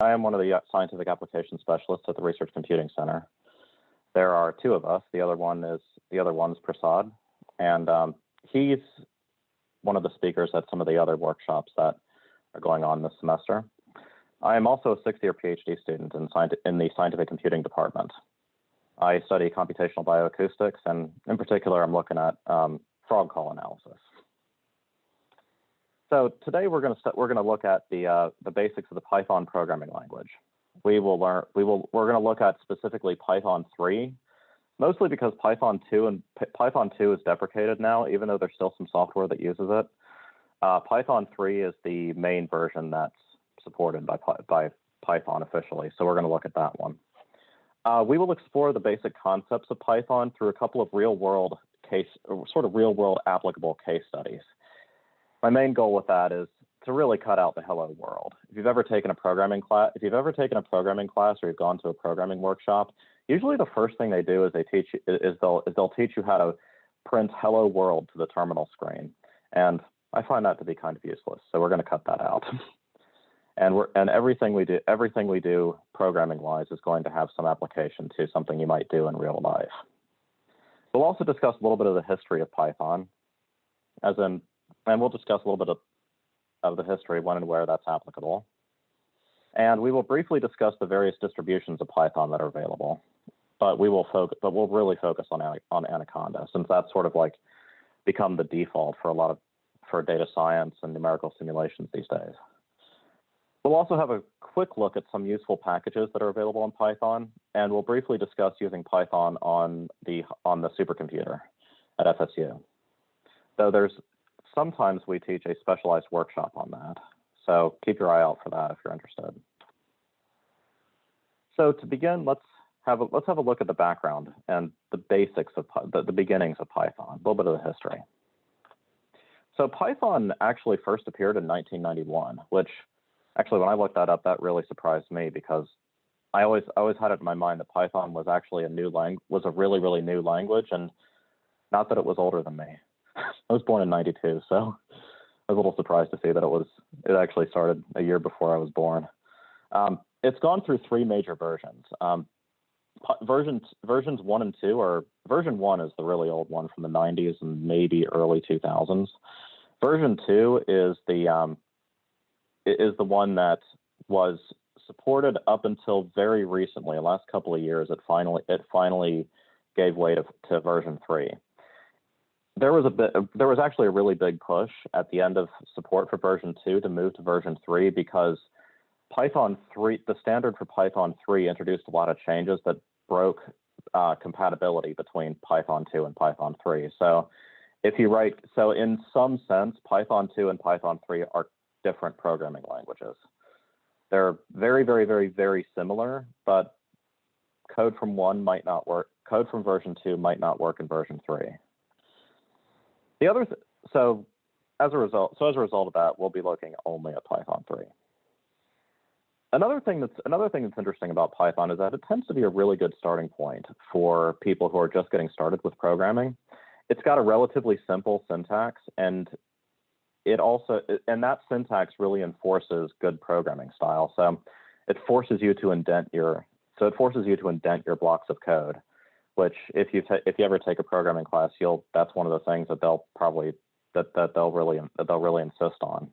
I am one of the scientific application specialists at the Research Computing Center. There are two of us. The other one's Prasad, and he's one of the speakers at some of the other workshops that are going on this semester. I am also a sixth-year PhD student in the scientific computing department. I study computational bioacoustics, and in particular, I'm looking at frog call analysis. So today we're going to look at the basics of the Python programming language. We're going to look at specifically Python 3, mostly because Python 2 is deprecated now, even though there's still some software that uses it. Python 3 is the main version that's supported by Python officially, so we're going to look at that one. We will explore the basic concepts of Python through a couple of real-world applicable case studies. My main goal with that is to really cut out the hello world. If you've ever taken a programming class, or you've gone to a programming workshop, usually the first thing they do is they'll teach you how to print hello world to the terminal screen, and I find that to be kind of useless. So we're going to cut that out. And everything we do programming wise is going to have some application to something you might do in real life. We'll also discuss a little bit of the history of Python, and we'll discuss a little bit of the history, when and where that's applicable. And we will briefly discuss the various distributions of Python that are available, but we'll really focus on Anaconda, since that's sort of like become the default for data science and numerical simulations these days. We'll also have a quick look at some useful packages that are available in Python, and we'll briefly discuss using Python on the supercomputer at FSU. Though sometimes we teach a specialized workshop on that, so keep your eye out for that if you're interested. So to begin, let's have a look at the background and the basics of the beginnings of Python, a little bit of the history. So Python actually first appeared in 1991, which actually, when I looked that up, that really surprised me, because I always had it in my mind that Python was actually a really, really new language, and not that it was older than me. I was born in '92, so I was a little surprised to see that it actually started a year before I was born. It's gone through three major versions. Versions 1 and 2 are, version 1 is the really old one from the 90s and maybe early 2000s. Version 2 is the one that was supported up until very recently, the last couple of years. It finally gave way to version 3. There was actually a really big push at the end of support for version 2 to move to version 3, because Python 3, the standard for Python 3, introduced a lot of changes that broke compatibility between Python 2 and Python 3. So in some sense, Python 2 and Python 3 are different programming languages. They're very, very, very, very similar, but code from version 2 might not work in version 3. So as a result of that, we'll be looking only at Python 3. Another thing that's interesting about Python is that it tends to be a really good starting point for people who are just getting started with programming. It's got a relatively simple syntax, and that syntax really enforces good programming style. So it forces you to indent your blocks of code, which if you ever take a programming class, that's one of the things that they'll really insist on.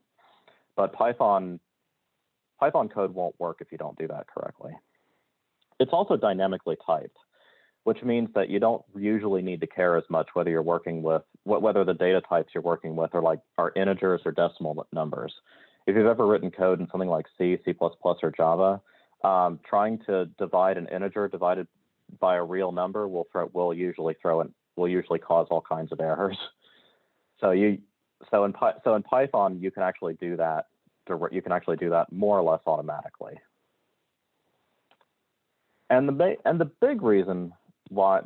But Python code won't work if you don't do that correctly. It's also dynamically typed, which means that you don't usually need to care as much whether the data types you're working with are integers or decimal numbers. If you've ever written code in something like C, C++, or Java, trying to divide an integer divided by a real number will usually cause all kinds of errors. So in Python, you can actually do that. You can actually do that more or less automatically. And the big reason why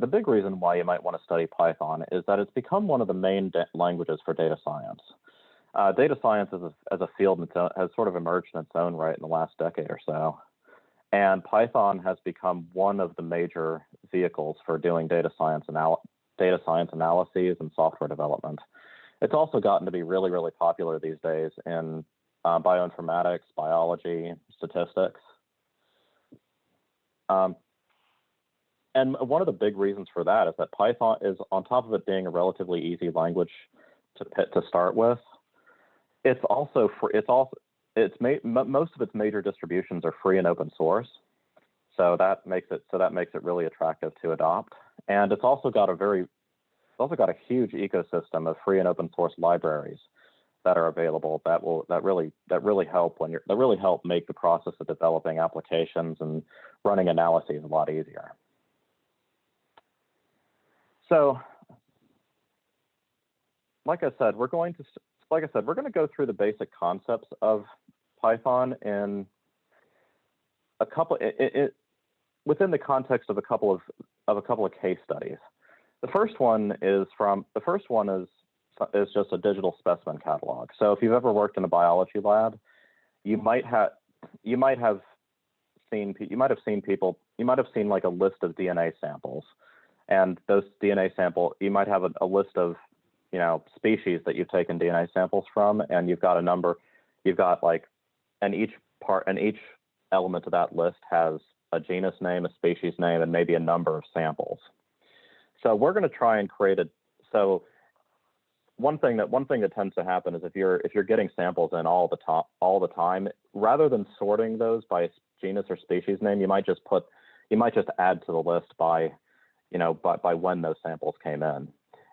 you might want to study Python is that it's become one of the main languages for data science. Data science as a field has sort of emerged in its own right in the last decade or so. And Python has become one of the major vehicles for doing data science analyses and software development. It's also gotten to be really, really popular these days in bioinformatics, biology, statistics. And one of the big reasons for that is that Python is, on top of it being a relatively easy language to start with, it's also free. Most of its major distributions are free and open source, so that makes it really attractive to adopt. And it's also got a huge ecosystem of free and open source libraries that are available that really help make the process of developing applications and running analyses a lot easier. So, like I said, we're going to go through the basic concepts of Python in a couple within the context of a couple of case studies. The first one is just a digital specimen catalog. So if you've ever worked in a biology lab, you might have seen like a list of DNA samples, and those DNA sample, you might have a list of, you know, species that you've taken DNA samples from, and you've got and each element of that list has a genus name, a species name, and maybe a number of samples. So we're going to try and create one thing that tends to happen is if you're getting samples in all the time, rather than sorting those by genus or species name, you might just add to the list by when those samples came in.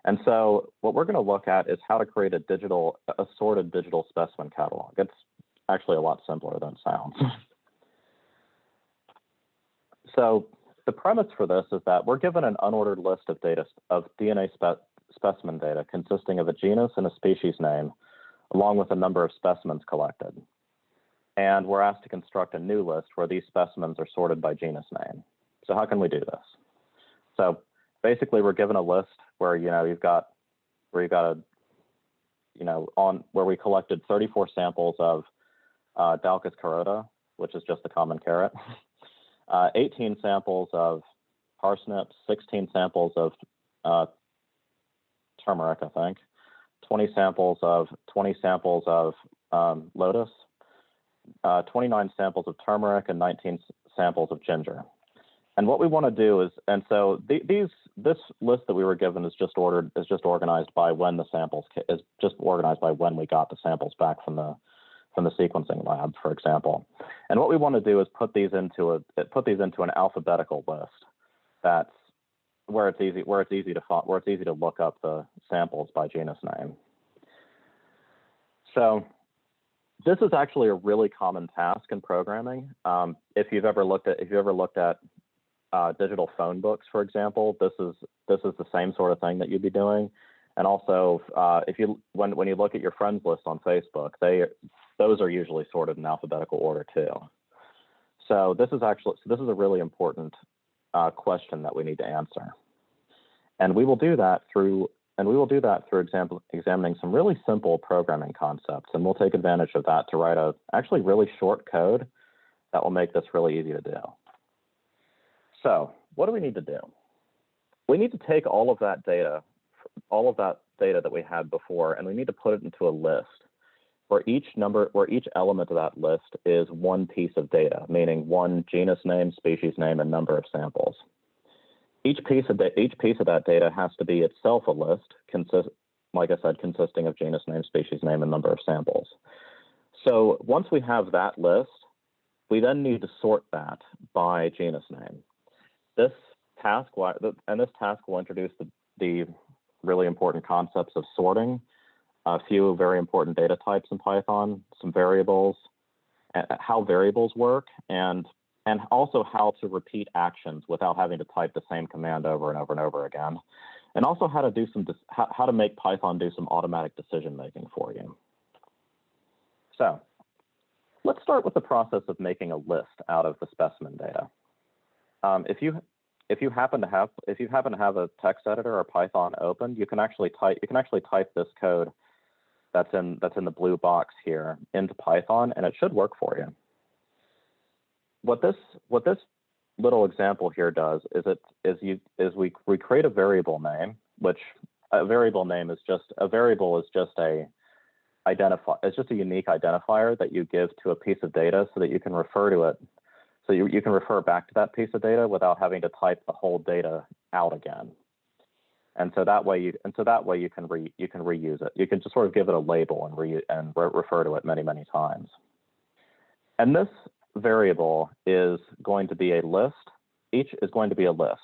And so what we're going to look at is how to create a sorted digital specimen catalog. It's actually a lot simpler than it sounds. So the premise for this is that we're given an unordered list of DNA specimen data consisting of a genus and a species name, along with a number of specimens collected. And we're asked to construct a new list where these specimens are sorted by genus name. So how can we do this? So basically, we're given a list where where we collected 34 samples of Daucus carota, which is just a common carrot, 18 samples of parsnips, 16 samples of turmeric, I think, 20 samples of lotus, 29 samples of turmeric, and 19 samples of ginger. And what we want to do is, and so this list that we were given is just organized by when we got the samples back from the sequencing lab, for example. And what we want to do is put these into an alphabetical list that's where it's easy to look up the samples by genus name. So this is actually a really common task in programming. If you've ever looked at digital phone books, for example, this is the same sort of thing that you'd be doing. And also, when you look at your friends list on Facebook, those are usually sorted in alphabetical order too. So this is a really important question that we need to answer, and we will do that through examining some really simple programming concepts, and we'll take advantage of that to write a actually really short code that will make this really easy to do. So what do we need to do? We need to take all of that data that we had before, and we need to put it into a list where each element of that list is one piece of data, meaning one genus name, species name, and number of samples. Each piece of that data has to be itself a list, like I said, consisting of genus name, species name, and number of samples. So once we have that list, we then need to sort that by genus name. This task will introduce the really important concepts of sorting, a few very important data types in Python, some variables, how variables work, and also how to repeat actions without having to type the same command over and over and over again, and also how to make Python do some automatic decision making for you. So let's start with the process of making a list out of the specimen data. If you happen to have a text editor or Python open, you can actually type this code that's in the blue box here into Python, and it should work for you. What this little example here does is we create a variable name, which a variable is just a unique identifier that you give to a piece of data so that you can refer to it So you can refer back to that piece of data without having to type the whole data out again. And so that way you can reuse it. You can just sort of give it a label and refer to it many, many times. And this variable is going to be a list. Each is going to be a list.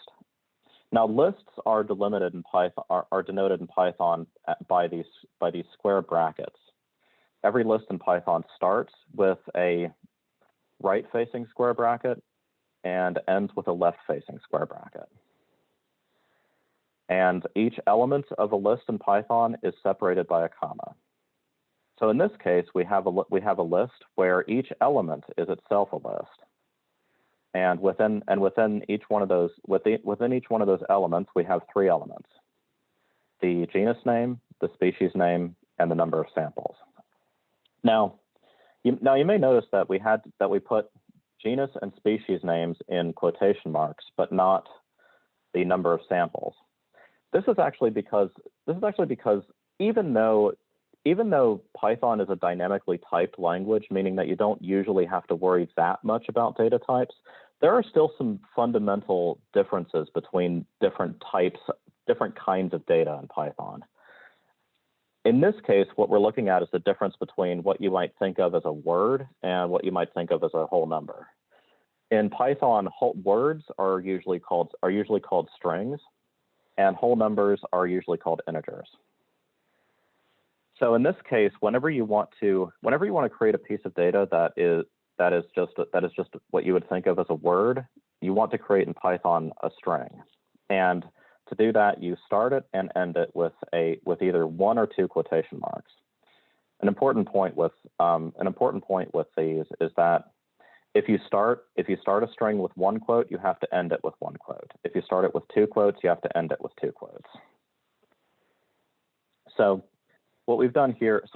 Now lists are delimited in Python, are denoted in Python by these square brackets. Every list in Python starts with a right-facing square bracket and ends with a left-facing square bracket. And each element of a list in Python is separated by a comma. So in this case, we have a list where each element is itself a list. And within each one of those elements, we have three elements: the genus name, the species name, and the number of samples. Now you may notice that we put genus and species names in quotation marks, but not the number of samples. This is actually because even though Python is a dynamically typed language, meaning that you don't usually have to worry that much about data types, there are still some fundamental differences between different kinds of data in Python. In this case, what we're looking at is the difference between what you might think of as a word and what you might think of as a whole number. In Python, words are usually called strings, and whole numbers are usually called integers. So in this case, whenever you want to create a piece of data that is just what you would think of as a word, you want to create in Python a string. And to do that, you start it and end it with either one or two quotation marks. An important point with these is that if you start a string with one quote, you have to end it with one quote. If you start it with two quotes, you have to end it with two quotes. So what we've done here is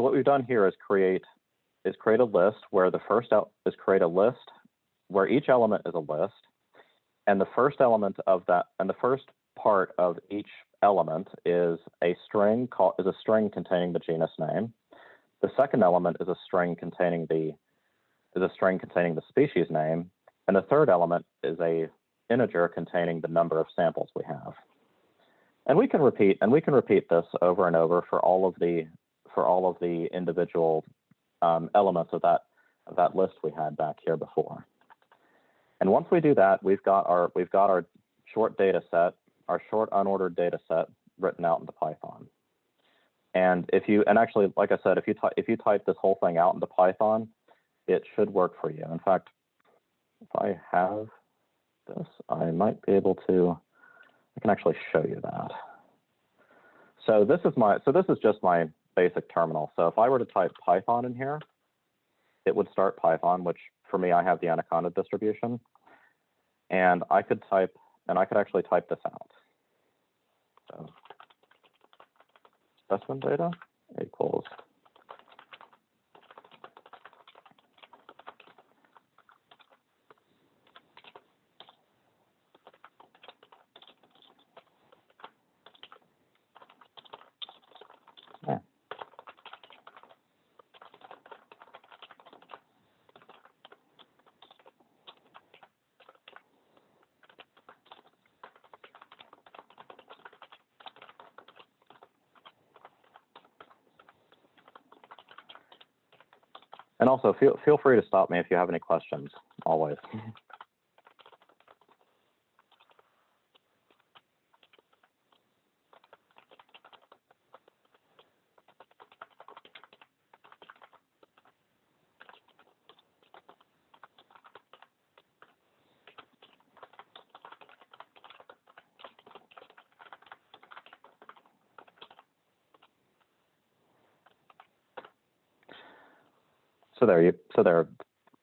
create a list where where each element is a list, and the first element of that, and the first part of each element is a string containing the genus name. The second element is a string containing the species name, and the third element is a integer containing the number of samples we have. And we can repeat this over and over for all of the individual elements of that list we had back here before. And once we do that, we've got our short data set, our short unordered data set written out into Python. And actually, like I said, if you type this whole thing out into Python, it should work for you. In fact, if I have this, I might be able to. I can actually show you that. So this is just my basic terminal. So if I were to type Python in here, it would start Python, which for me, I have the Anaconda distribution. And I could actually type this out. So specimen data equals And also, feel free to stop me if you have any questions, always.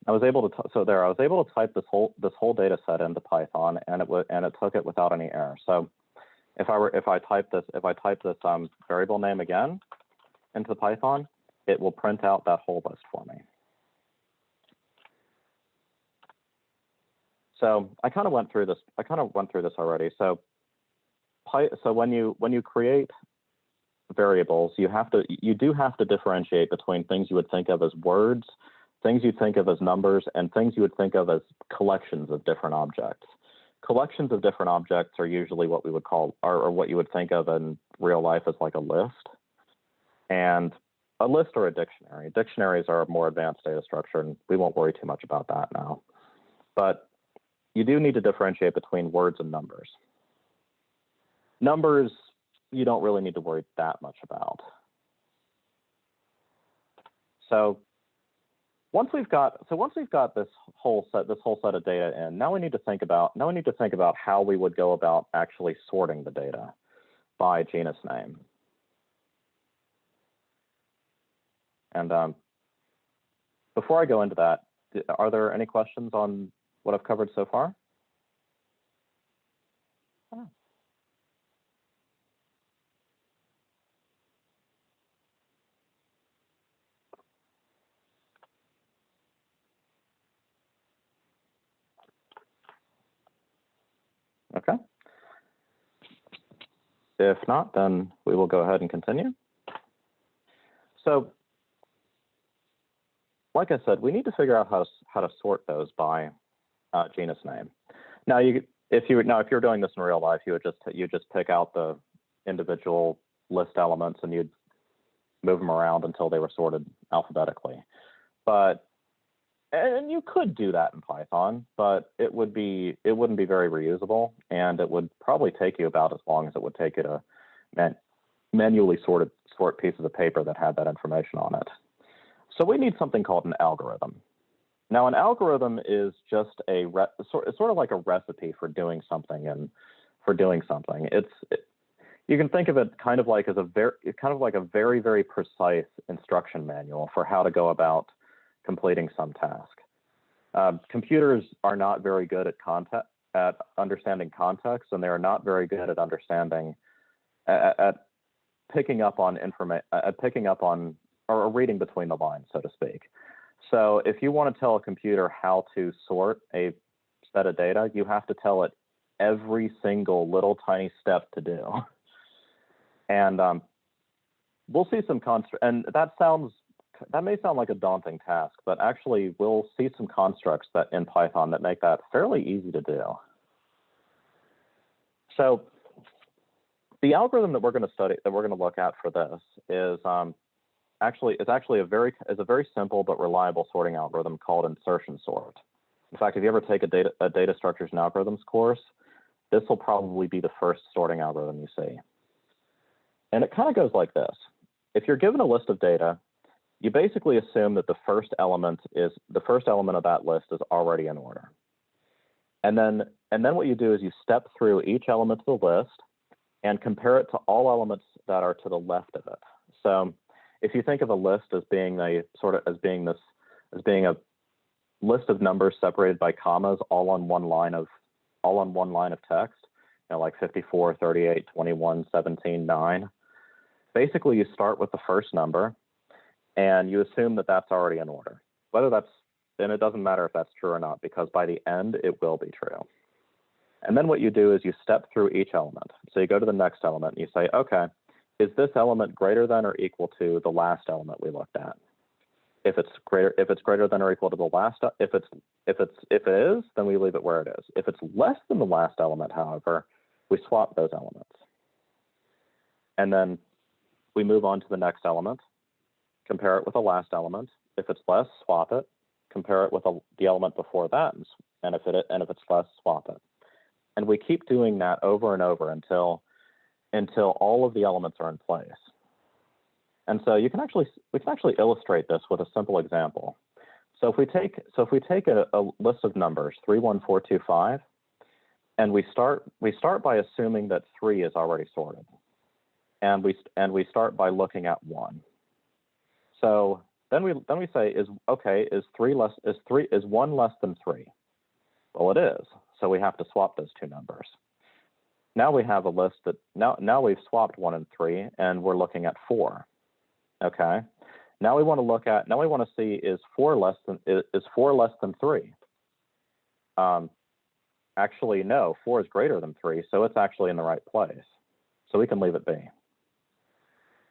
I was able to type this whole data set into Python, and it took it without any error. So if I type this variable name again into Python, it will print out that whole list for me. So I kind of went through this already. So when you create variables, you do have to differentiate between things you would think of as words things you'd think of as numbers, and things you would think of as collections of different objects. Collections of different objects are usually what we would call, or what you would think of in real life as like a list. And a list or a dictionary. Dictionaries are a more advanced data structure, and we won't worry too much about that now. But you do need to differentiate between words and numbers. Numbers, you don't really need to worry that much about. So once we've got this whole set of data in, now we need to think about how we would go about actually sorting the data by genus name. And before I go into that, are there any questions on what I've covered so far? Oh. Okay. If not, then we will go ahead and continue. So, like I said, we need to figure out how to sort those by genus name. Now, if you're doing this in real life, you just pick out the individual list elements and you'd move them around until they were sorted alphabetically. And you could do that in Python, but it wouldn't be very reusable, and it would probably take you about as long as it would take you to manually sort pieces of paper that had that information on it. So we need something called an algorithm. Now, an algorithm is just sort of like a recipe for doing something you can think of it kind of like a very, very precise instruction manual for how to go about completing some task. Computers are not very good at understanding context, and they are not very good at understanding at picking up on or reading between the lines, so to speak. So if you want to tell a computer how to sort a set of data, you have to tell it every single little tiny step to do. And we'll see some and that may sound like a daunting task, but actually we'll see some constructs that in Python that make that fairly easy to do. So the algorithm that we're going to look at for this is a very simple but reliable sorting algorithm called insertion sort. In fact, if you ever take a data structures and algorithms course, this will probably be the first sorting algorithm you see. And it kind of goes like this. If you're given a list of data, you basically assume that the first element of that list is already in order. And then what you do is you step through each element of the list and compare it to all elements that are to the left of it. So if you think of a list as being a list of numbers separated by commas all on one line of text, like 54, 38, 21, 17, 9. Basically, you start with the first number and you assume that that's already in order. Then it doesn't matter if that's true or not, because by the end, it will be true. And then what you do is you step through each element. So you go to the next element and you say, okay, is this element greater than or equal to the last element we looked at? If it's greater than or equal to the last, if it is, then we leave it where it is. If it's less than the last element, however, we swap those elements. And then we move on to the next element, compare it with the last element. If it's less, swap it, compare it with the element before that, and if it's less, swap it. And we keep doing that over and over until all of the elements are in place. And so we can actually illustrate this with a simple example. So if we take a list of numbers 3, 1, 4, 2, 5, and we start by assuming that 3 is already sorted, and we start by looking at 1. So then we say is 1 less than 3? Well, it is. So we have to swap those two numbers. Now we have a list that now we've swapped 1 and 3, and we're looking at 4. Okay. Now we want to see is 4 less than 3? Actually, no. 4 is greater than 3, so it's actually in the right place. So we can leave it be.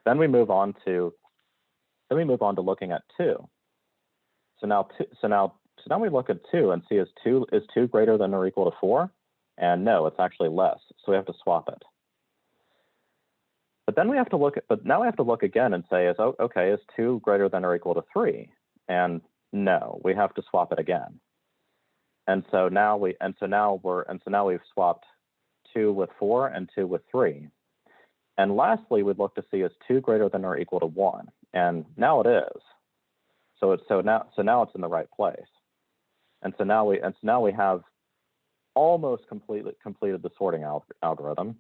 Then we move on to looking at 2. now we look at 2 and see is 2 greater than or equal to 4? And no, it's actually less. So we have to swap it. But then we have to now we have to look again and say, is 2 greater than or equal to 3? And no, we have to swap it again. And so now we've swapped 2 with 4 and 2 with 3. And lastly, we'd look to see is 2 greater than or equal to 1? And now it is. So now it's in the right place. And so now we have almost completed the sorting algorithm.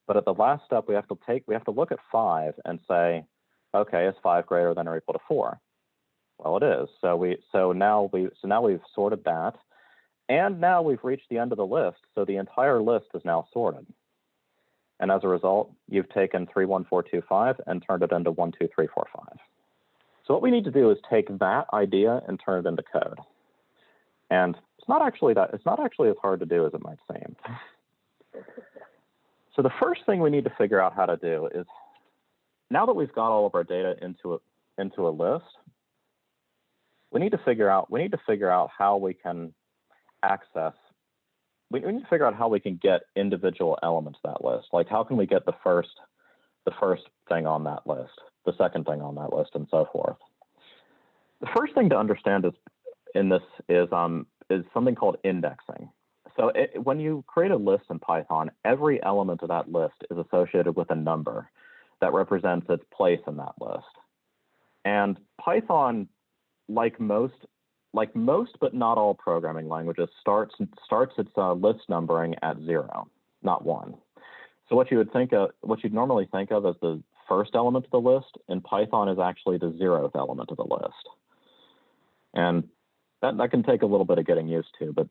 But at the last step, we have to look at 5 and say, okay, is 5 greater than or equal to 4? Well, it is. So now we've sorted that, and now we've reached the end of the list. So the entire list is now sorted. And as a result, you've taken 3, 1, 4, 2, 5 and turned it into 1, 2, 3, 4, 5. So what we need to do is take that idea and turn it into code. And it's not actually as hard to do as it might seem. So the first thing we need to figure out how to do is, now that we've got all of our data into a list, we need to figure out how we can access. We need to figure out how we can get individual elements of that list. Like, how can we get the first thing on that list, the second thing on that list, and so forth. The first thing to understand is something called indexing. So when you create a list in Python, every element of that list is associated with a number that represents its place in that list. And Python, like most but not all programming languages, starts its list numbering at 0, not 1. So what you'd normally think of as the first element of the list in Python is actually the 0th element of the list. And that can take a little bit of getting used to, but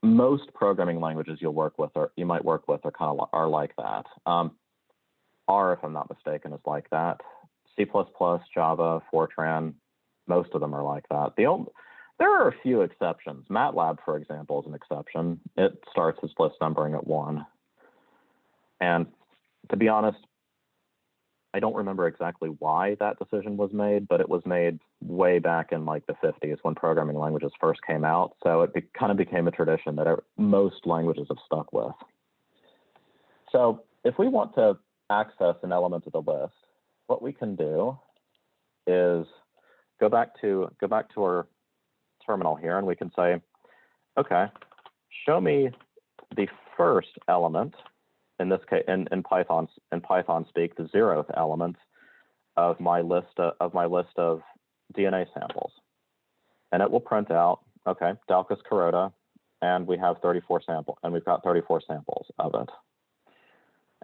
most programming languages you might work with are like that. R, if I'm not mistaken, is like that. C++, Java, Fortran, most of them are like that. There are a few exceptions. MATLAB, for example, is an exception. It starts its list numbering at 1. And to be honest, I don't remember exactly why that decision was made, but it was made way back in like the 50s when programming languages first came out. So it kind of became a tradition that most languages have stuck with. So if we want to access an element of the list, what we can do is go back to our terminal here, and we can say, okay, show me the first element. In this case, in Python speak, the 0th element of my list of DNA samples, and it will print out, okay, Daucus carota, and we have 34 samples, and we've got 34 samples of it.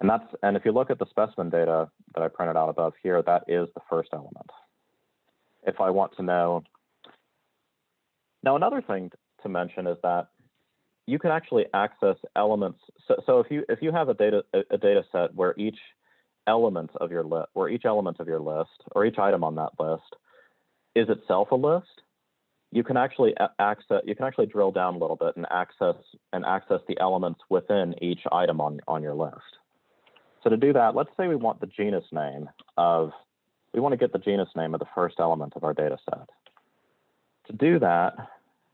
And if you look at the specimen data that I printed out above here, that is the first element. If I want to know, now another thing to mention is that you can actually access elements. So if you have a data set where each element of your list, or each item on that list is itself a list, you can actually drill down a little bit and access the elements within each item on your list. So to do that, let's say we want to get the genus name of the first element of our data set. To do that,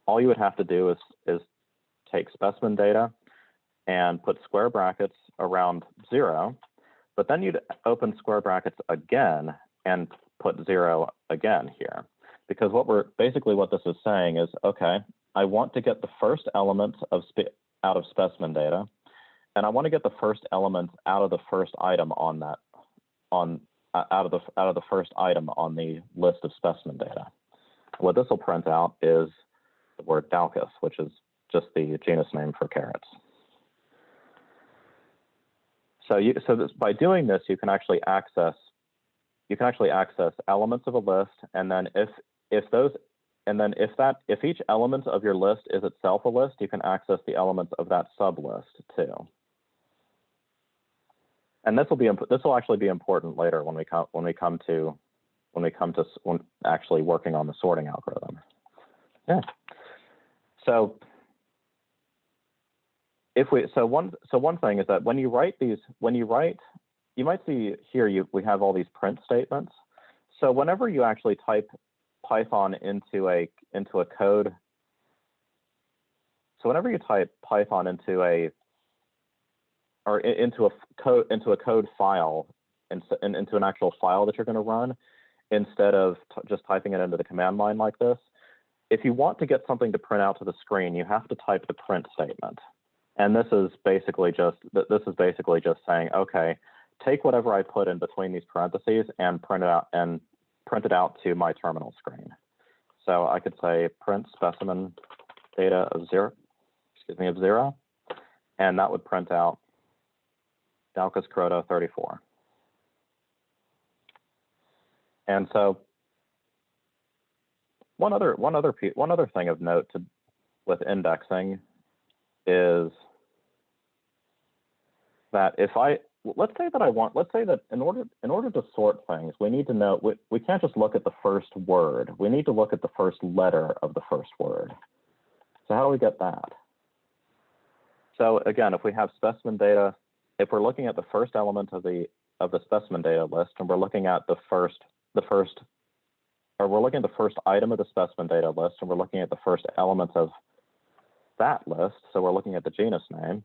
all you would have to do is take specimen data and put square brackets around 0, but then you'd open square brackets again and put 0 again here. Because what this is saying is, okay, I want to get the first element out of specimen data, and I want to get the first element out of the first item out of the first item on the list of specimen data. What this will print out is the word Daucus, which is just the genus name for carrots. By doing this, you can actually access elements of a list, and then if each element of your list is itself a list, you can access the elements of that sublist too. And this will actually be important later when we come to actually working on the sorting algorithm. Yeah. So one thing is that when you write, you might see here we have all these print statements. So whenever you actually type Python into into a code, so whenever you type Python into a code file and into an actual file that you're going to run, instead of just typing it into the command line like this, if you want to get something to print out to the screen, you have to type the print statement. And this is basically just saying, okay, take whatever I put in between these parentheses and print it out to my terminal screen. So I could say print specimen data of 0, and that would print out Daucus crota 34. And so one other thing of note with indexing is that let's say that in order to sort things, we need to know, we can't just look at the first word. We need to look at the first letter of the first word. So how do we get that? So again, if we have specimen data, if we're looking at the first element of the specimen data list, and we're looking at the first item of the specimen data list, and we're looking at the first element of that list, so we're looking at the genus name,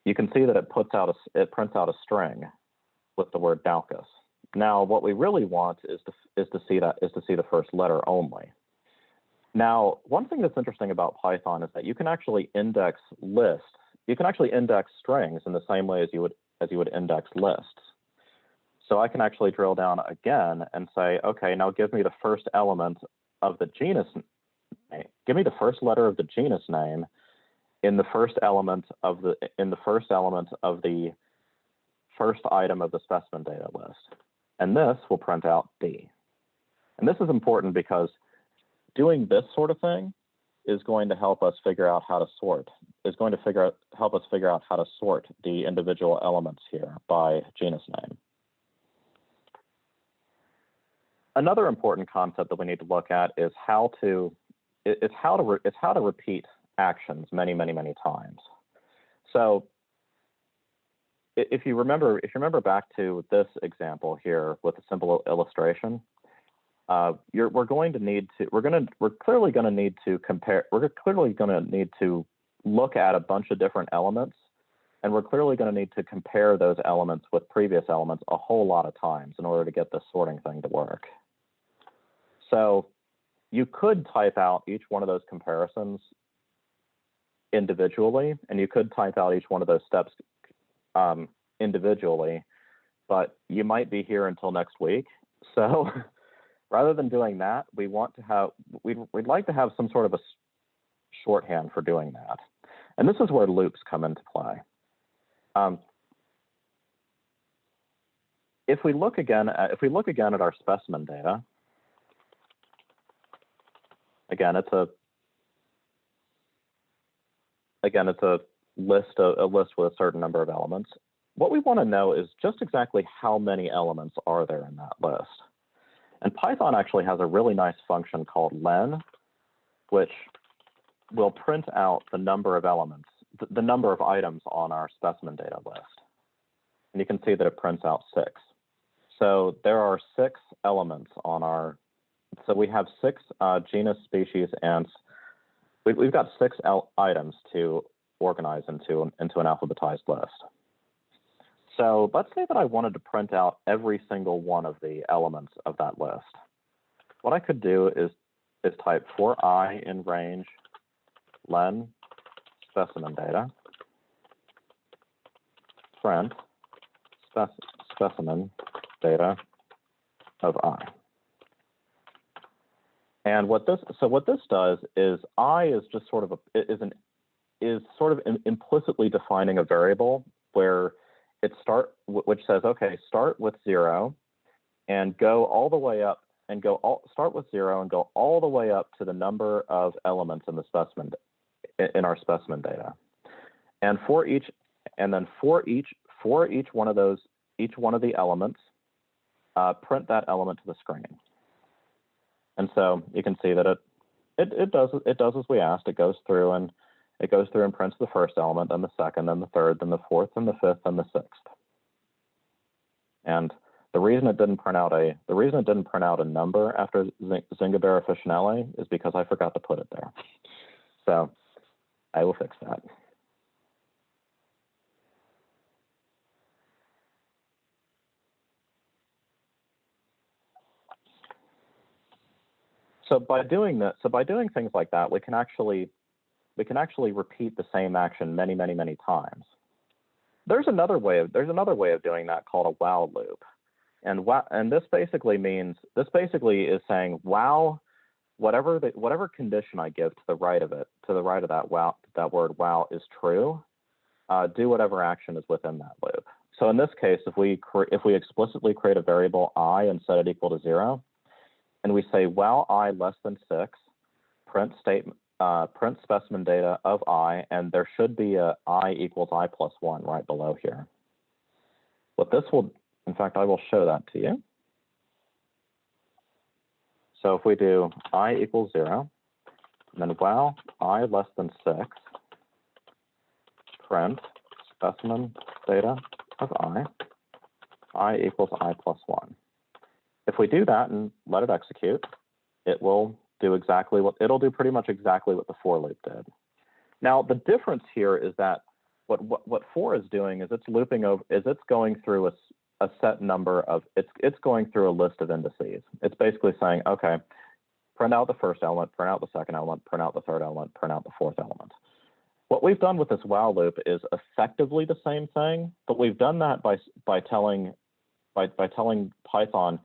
you can see that it prints out a string with the word Daucus. Now, what we really want is to see the first letter only. Now, one thing that's interesting about Python is that you can actually index lists. You can actually index strings in the same way as you would index lists. So I can actually drill down again and say, okay, now give me the first element of the genus name. Give me the first letter of the genus name in the first element of the first item of the specimen data list. And this will print out D. And this is important because doing this sort of thing is going to help us figure out how to sort, help us figure out how to sort the individual elements here by genus name. Another important concept that we need to look at is how to repeat actions many times. So if you remember back to this example here with a simple illustration, we're clearly going to need to look at a bunch of different elements, and we're clearly going to need to compare those elements with previous elements a whole lot of times in order to get this sorting thing to work. So you could type out each one of those comparisons individually, and you could type out each one of those steps individually, but you might be here until next week. So rather than doing that, we'd like to have some sort of a shorthand for doing that. And this is where loops come into play. If we look again at our specimen data, again, it's a list with a certain number of elements. What we want to know is just exactly how many elements are there in that list. And Python actually has a really nice function called len, which will print out the number of elements, the number of items on our specimen data list. And you can see that it prints out 6. So there are 6 elements on our, so we have 6 genus, species, and we've got 6 items to organize into an alphabetized list. So let's say that I wanted to print out every single one of the elements of that list. What I could do is type for I in range len specimen data, print specimen data of I. And what this does is I is just sort of implicitly defining a variable where which says, okay, start with 0 and go all the way up and start with 0 and go all the way up to the number of elements in the specimen in our specimen data. And for each one of the elements, print that element to the screen. And so you can see that it does as we asked. It goes through and prints the first element, then the second, then the third, then the fourth, then the fifth, then the sixth. And The reason it didn't print out a number after Zingaber Officinale is because I forgot to put it there. So I will fix that. So by doing things like that, we can actually repeat the same action many, many, many times. There's another way of doing that called a while loop. And this basically is saying while whatever condition I give to the right of that word while is true, do whatever action is within that loop. So in this case, if we explicitly create a variable I and set it equal to 0, and we say while I less than 6, print specimen data of I, and there should be a I equals I plus 1 right below here. What this will, in fact, I will show that to you. So if we do I equals 0, and then while I less than 6, print specimen data of I equals I plus 1. If we do that and let it execute, it will do pretty much exactly what the for loop did. Now the difference here is that what for is doing is it's going through a set number of it's going through a list of indices. It's basically saying, okay, print out the first element, print out the second element, print out the third element, print out the fourth element. What we've done with this while loop is effectively the same thing, but we've done that by telling Python,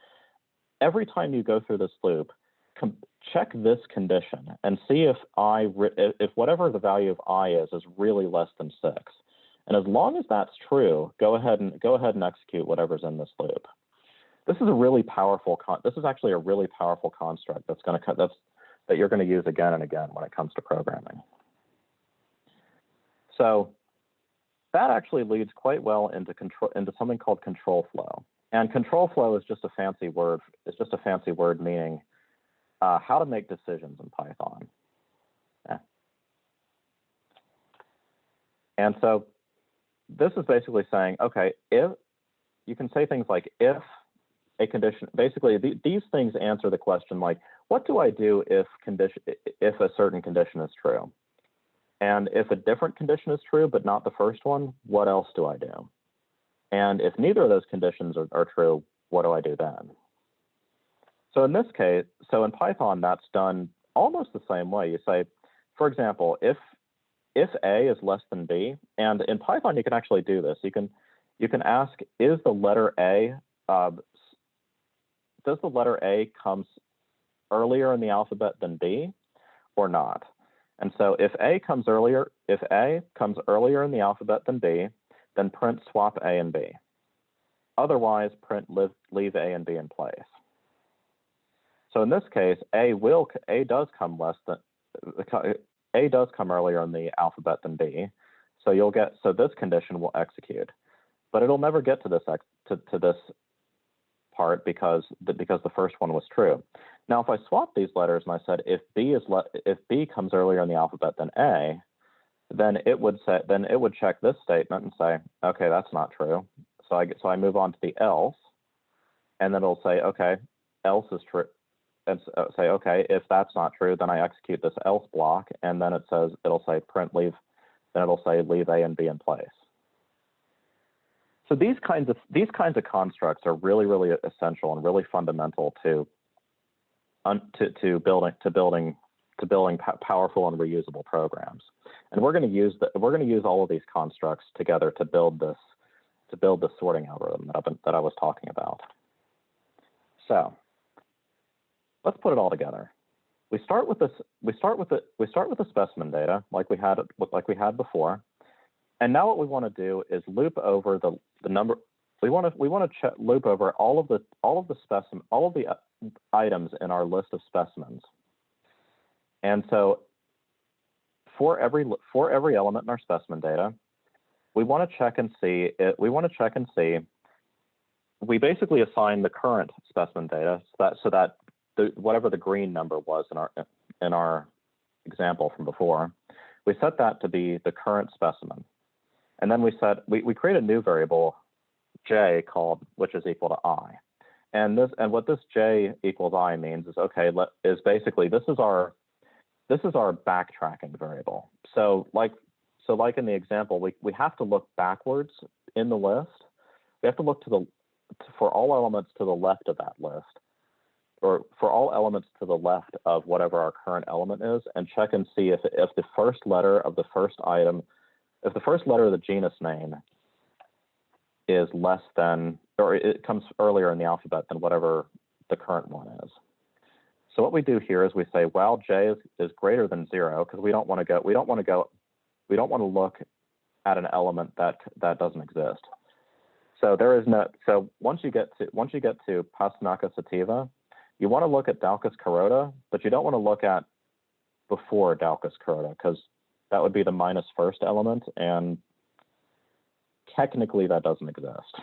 every time you go through this loop, check this condition and see if whatever the value of I is really less than 6. And as long as that's true, go ahead and execute whatever's in this loop. This is actually a really powerful construct that you're going to use again and again when it comes to programming. So that actually leads quite well into something called control flow. And control flow is just a fancy word. It's just a fancy word meaning how to make decisions in Python. Yeah. And so this is basically saying, okay, if you can say things like if a condition, basically these things answer the question like, what do I do if a certain condition is true? And if a different condition is true, but not the first one, what else do I do? And if neither of those conditions are true, what do I do then? So in this case, in Python, that's done almost the same way. You say, for example, if A is less than B, and in Python you can actually do this. You can ask, is the letter A does the letter A comes earlier in the alphabet than B or not? And so if A comes earlier in the alphabet than B, then print swap A and B. Otherwise, print leave A and B in place. So in this case, A does come earlier in the alphabet than B. So this condition will execute, but it'll never get to this part because the first one was true. Now, if I swap these letters and I said if B comes earlier in the alphabet than A, then it would check this statement and say, okay, that's not true. So I move on to the else, and then it'll say, okay, else is true, and say, okay, if that's not true, then I execute this else block, and then it'll say print leave, then it'll say leave A and B in place. So these kinds of constructs are really, really essential and really fundamental to building powerful and reusable programs. And we're going to use all of these constructs together to build this sorting algorithm that I was talking about. So let's put it all together. We start with the specimen data like we had before. And now what we want to do is loop over the number. We want to loop over all of the items in our list of specimens. And so for every element in our specimen data, we want to check and see. We basically assign the current specimen data so that whatever the green number was in our example from before, we set that to be the current specimen. And then we create a new variable j called, which is equal to I. And what this j equals I means is, okay, basically this is our backtracking variable. So like in the example, we have to look backwards in the list. We have to look for all elements to the left of that list, or for all elements to the left of whatever our current element is, and check and see if the first letter of the first item, if the first letter of the genus name is less than, or it comes earlier in the alphabet than whatever the current one is. So what we do here is we say, while j is greater than 0, because we don't want to look at an element that doesn't exist. So once you get to Pasternaka sativa, you want to look at Daucus carota, but you don't want to look at before Daucus carota, because that would be the minus first element, and technically that doesn't exist.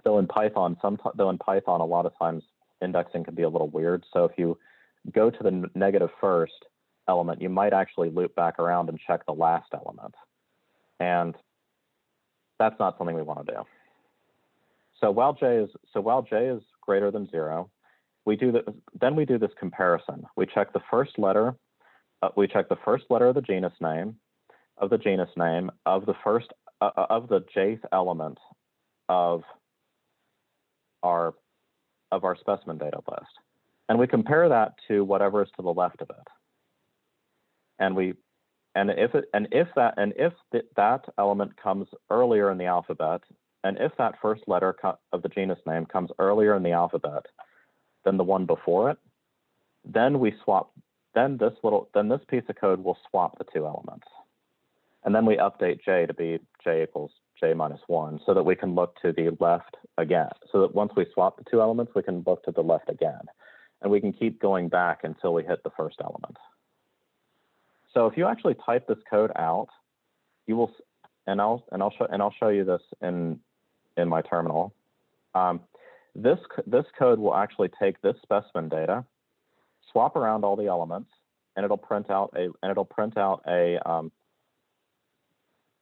Though in Python, a lot of times indexing can be a little weird. So if you go to the negative first element, you might actually loop back around and check the last element. And that's not something we want to do. So while j is greater than 0, then we do this comparison. We check the first letter. We check the first letter of the genus name, of the jth element of our specimen data list, and we compare that to whatever is to the left of it. And if that element comes earlier in the alphabet, and if that first letter of the genus name comes earlier in the alphabet than the one before it, then we swap. Then this piece of code will swap the two elements, and then we update j to be j equals j minus 1, so that we can look to the left again. So that once we swap the two elements, we can look to the left again, and we can keep going back until we hit the first element. So if you actually type this code out, you will, and I'll show you this in my terminal. This code will actually take this specimen data, swap around all the elements, and it'll print out a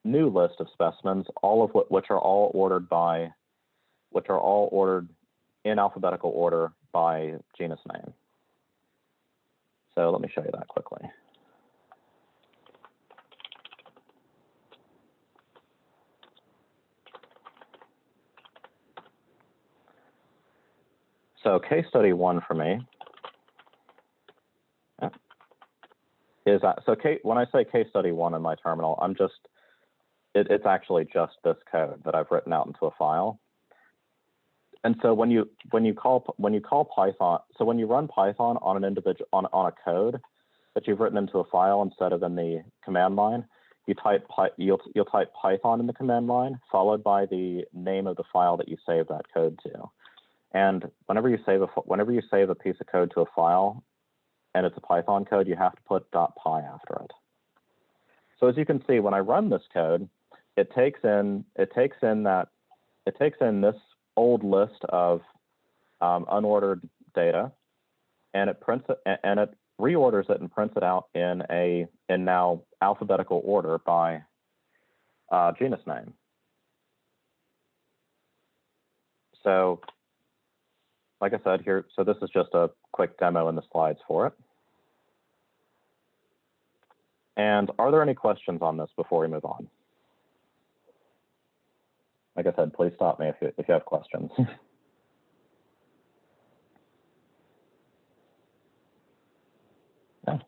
new list of specimens, all of which are all ordered in alphabetical order by genus name. So let me show you that quickly. So case study 1 for me is when I say case study 1 in my terminal, it's actually just this code that I've written out into a file. And so when you call Python, so when you run Python on an on a code that you've written into a file instead of in the command line, you'll type Python in the command line followed by the name of the file that you save that code to. And whenever you save a piece of code to a file and it's a Python code, you have to put .py after it. So as you can see, when I run this code, it takes in this old list of unordered data, and it reorders it and prints it out in now alphabetical order by genus name. So, like I said here, so this is just a quick demo in the slides for it. And are there any questions on this before we move on? Like I said, please stop me if you have questions. Yeah.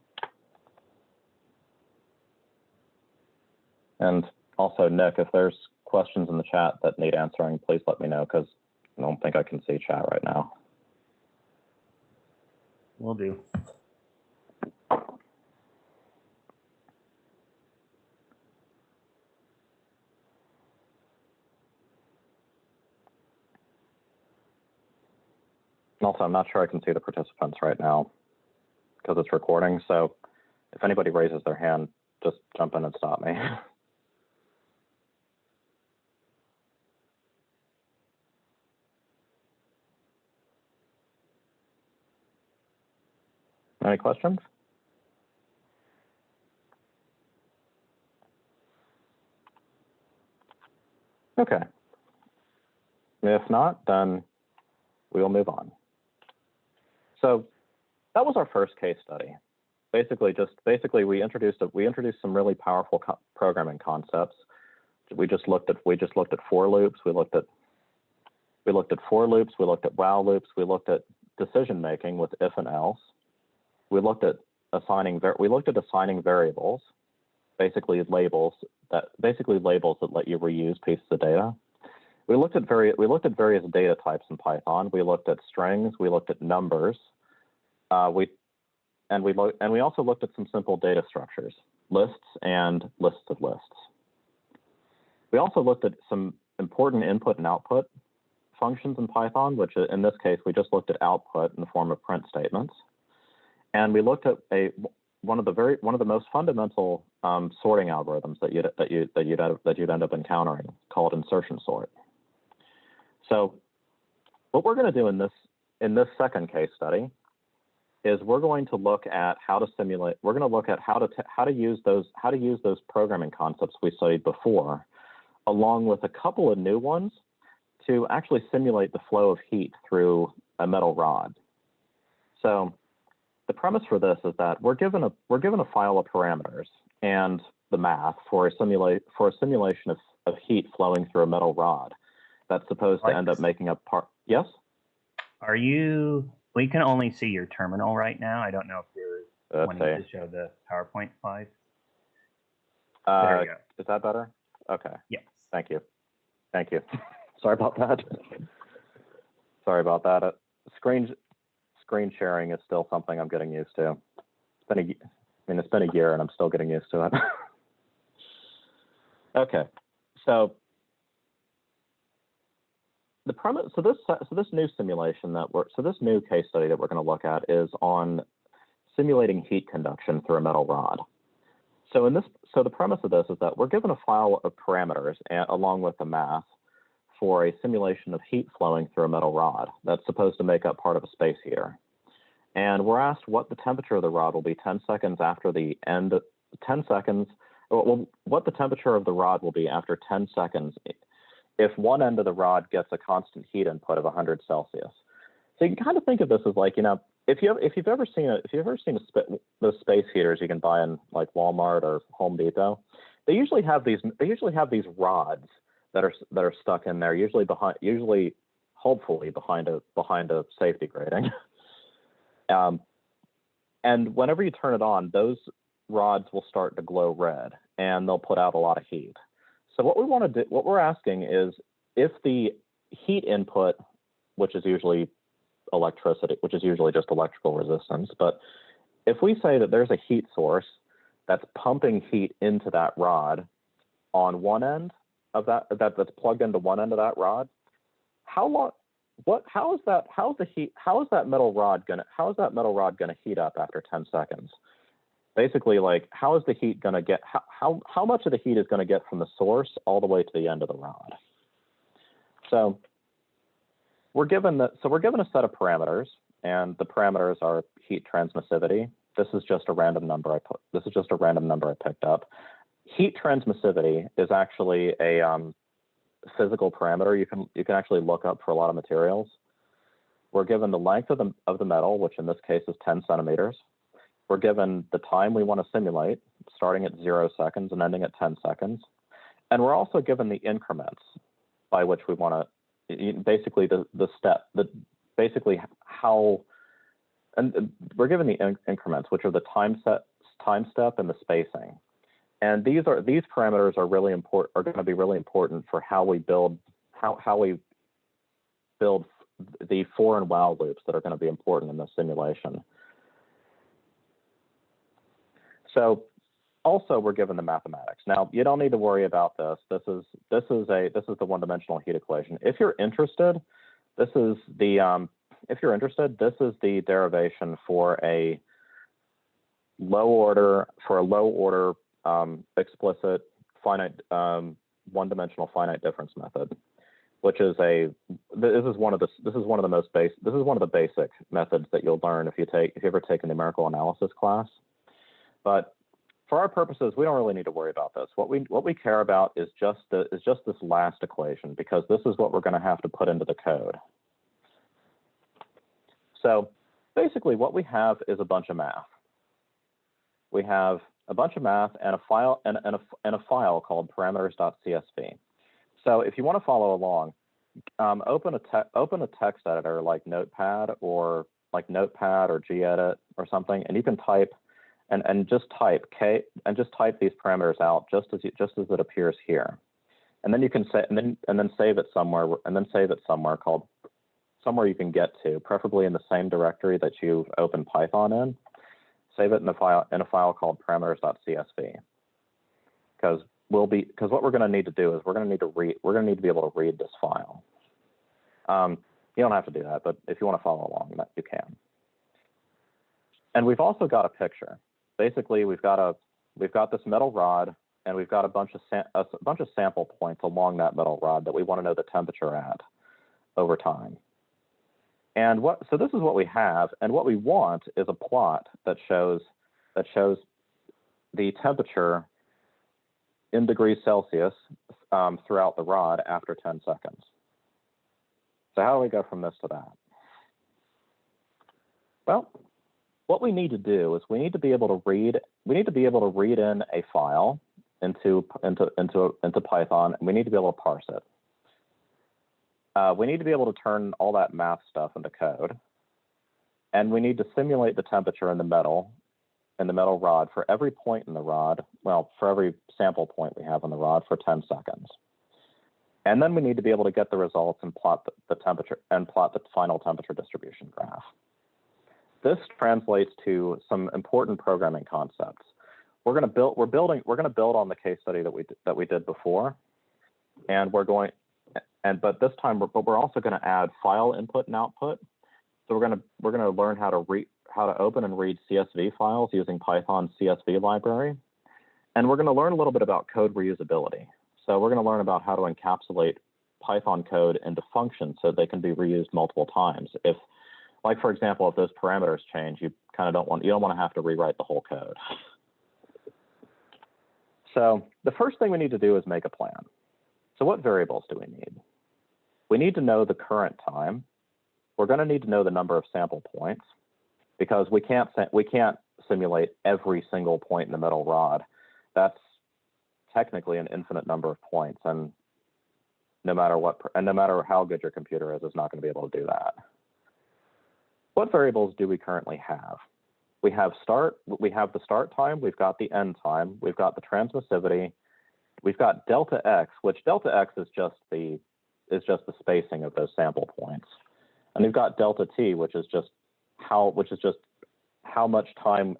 And also, Nick, if there's questions in the chat that need answering, please let me know, because I don't think I can see chat right now. Will do. Also, I'm not sure I can see the participants right now because it's recording. So if anybody raises their hand, just jump in and stop me. Any questions? Okay. If not, then we will move on. So that was our first case study. Basically, we introduced some really powerful programming concepts. We just looked at for loops. We looked at for loops. We looked at while loops. We looked at decision making with if and else. We looked at assigning variables, basically labels that let you reuse pieces of data. We looked at various data types in Python. We looked at strings. We looked at numbers. We also looked at some simple data structures, lists and lists of lists. We also looked at some important input and output functions in Python, which in this case we just looked at output in the form of print statements. And we looked at one of the most fundamental sorting algorithms that you'd end up encountering, called insertion sort. So what we're going to do in this second case study is we're going to look at how to simulate. We're going to look at how to use those programming concepts we studied before, along with a couple of new ones, to actually simulate the flow of heat through a metal rod. So the premise for this is that we're given a file of parameters and the math for a simulation of heat flowing through a metal rod that's supposed to end up making a part. Yes? We can only see your terminal right now. I don't know if you're wanting to show the PowerPoint slides. There you go. Is that better? Okay. Yes. Thank you. Thank you. Sorry about that. Sorry about that. Screen sharing is still something I'm getting used to. It's been a year and I'm still getting used to it. Okay. So the premise, this new simulation this new case study that we're going to look at is on simulating heat conduction through a metal rod. So the premise of this is that we're given a file of parameters along with the math for a simulation of heat flowing through a metal rod that's supposed to make up part of a space heater. And we're asked what the temperature of the rod will be 10 seconds after the end, 10 seconds, well, what the temperature of the rod will be after 10 seconds if one end of the rod gets a constant heat input of 100 Celsius. So you can kind of think of this as like, if you've ever seen those space heaters you can buy in like Walmart or Home Depot, they usually have these rods that are stuck in there, hopefully behind a safety grating. And whenever you turn it on, those rods will start to glow red and they'll put out a lot of heat. So what we're asking is if the heat input, which is usually electricity, which is usually just electrical resistance, but if we say that there's a heat source that's pumping heat into that rod on one end of that's plugged into one end of that rod, how is that metal rod gonna heat up after 10 seconds? Basically, like, how is the heat going to get, how much of the heat is going to get from the source all the way to the end of the rod? So we're given a set of parameters, and the parameters are heat transmissivity. This is just a random number I picked up. Heat transmissivity is actually a physical parameter you can actually look up for a lot of materials. We're given the length of the metal, which in this case is 10 centimeters. We're given the time we want to simulate, starting at 0 seconds and ending at 10 seconds. And we're also given the increments by which we want to, basically we're given the increments, which are the time step and the spacing. And these parameters are going to be really important for how we build the for and while loops that are going to be important in this simulation. So also we're given the mathematics. Now you don't need to worry about this. This is the one-dimensional heat equation. If you're interested, this is the derivation for a low order explicit finite one-dimensional finite difference method, which is this is one of the basic methods that you'll learn if you ever take a numerical analysis class. But For our purposes, we don't really need to worry about this. What we care about is just this last equation, because this is what we're going to have to put into the code. So basically, what we have is a bunch of math. We have a bunch of math and a file and a file called parameters.csv. So if you want to follow along, open a text editor like Notepad or Gedit or something, and you can type and just type these parameters out just as it appears here, and then you can say and then save it somewhere somewhere you can get to, preferably in the same directory that you've opened Python in. Save it in a file called parameters.csv, because what we're going to need to do is we're going to need to be able to read this file. You don't have to do that, but if you want to follow along, you can. And we've also got a picture. Basically, we've got this metal rod, and we've got a bunch of sample points along that metal rod that we want to know the temperature at over time. And so this is what we have, and what we want is a plot that shows the temperature in degrees Celsius throughout the rod after 10 seconds. So how do we go from this to that? Well, what we need to do is we need to be able to read in a file into Python, and we need to be able to parse it. We need to be able to turn all that math stuff into code, and we need to simulate the temperature in the metal rod for every point in the rod, well, for every sample point we have on the rod for 10 seconds. And then we need to be able to get the results and plot the temperature and plot the final temperature distribution graph. This translates to some important programming concepts. We're going to build on the case study that we did before, and but this time we're also going to add file input and output. So we're going to learn how to open and read CSV files using Python CSV library, and we're going to learn a little bit about code reusability. So we're going to learn about how to encapsulate Python code into functions so they can be reused multiple times. If, like for example, if those parameters change, you don't want to have to rewrite the whole code. So the first thing we need to do is make a plan. So what variables do we need? We need to know the current time. We're going to need to know the number of sample points, because we can't simulate every single point in the metal rod. That's technically an infinite number of points, and no matter how good your computer is, it's not going to be able to do that. What variables do we currently have? We have the start time, we've got the end time, we've got the transmissivity, we've got delta x, which delta x is just the spacing of those sample points, and we've got delta t, which is just how much time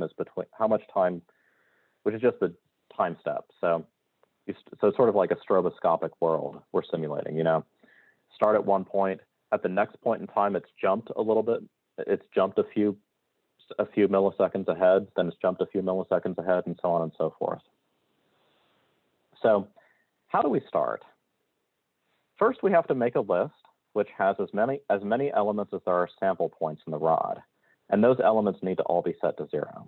is between which is just the time step. So it's sort of like a stroboscopic world we're simulating. Start at one point, at the next point in time it's jumped a little bit, it's jumped a few milliseconds ahead, then it's jumped a few milliseconds ahead, and so on and so forth. So how do we start? First, we have to make a list which has as many elements as there are sample points in the rod, and those elements need to all be set to 0,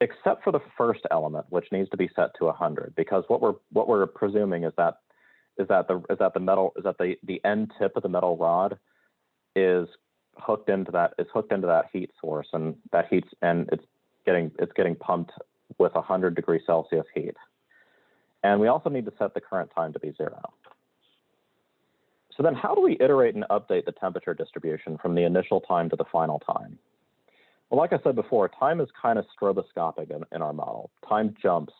except for the first element, which needs to be set to 100, because what we're presuming is that the end tip of the metal rod is hooked into that heat source, and it's getting pumped with 100 degrees Celsius heat. And we also need to set the current time to be 0. So then how do we iterate and update the temperature distribution from the initial time to the final time? Well, like I said before, time is kind of stroboscopic in our model. Time jumps,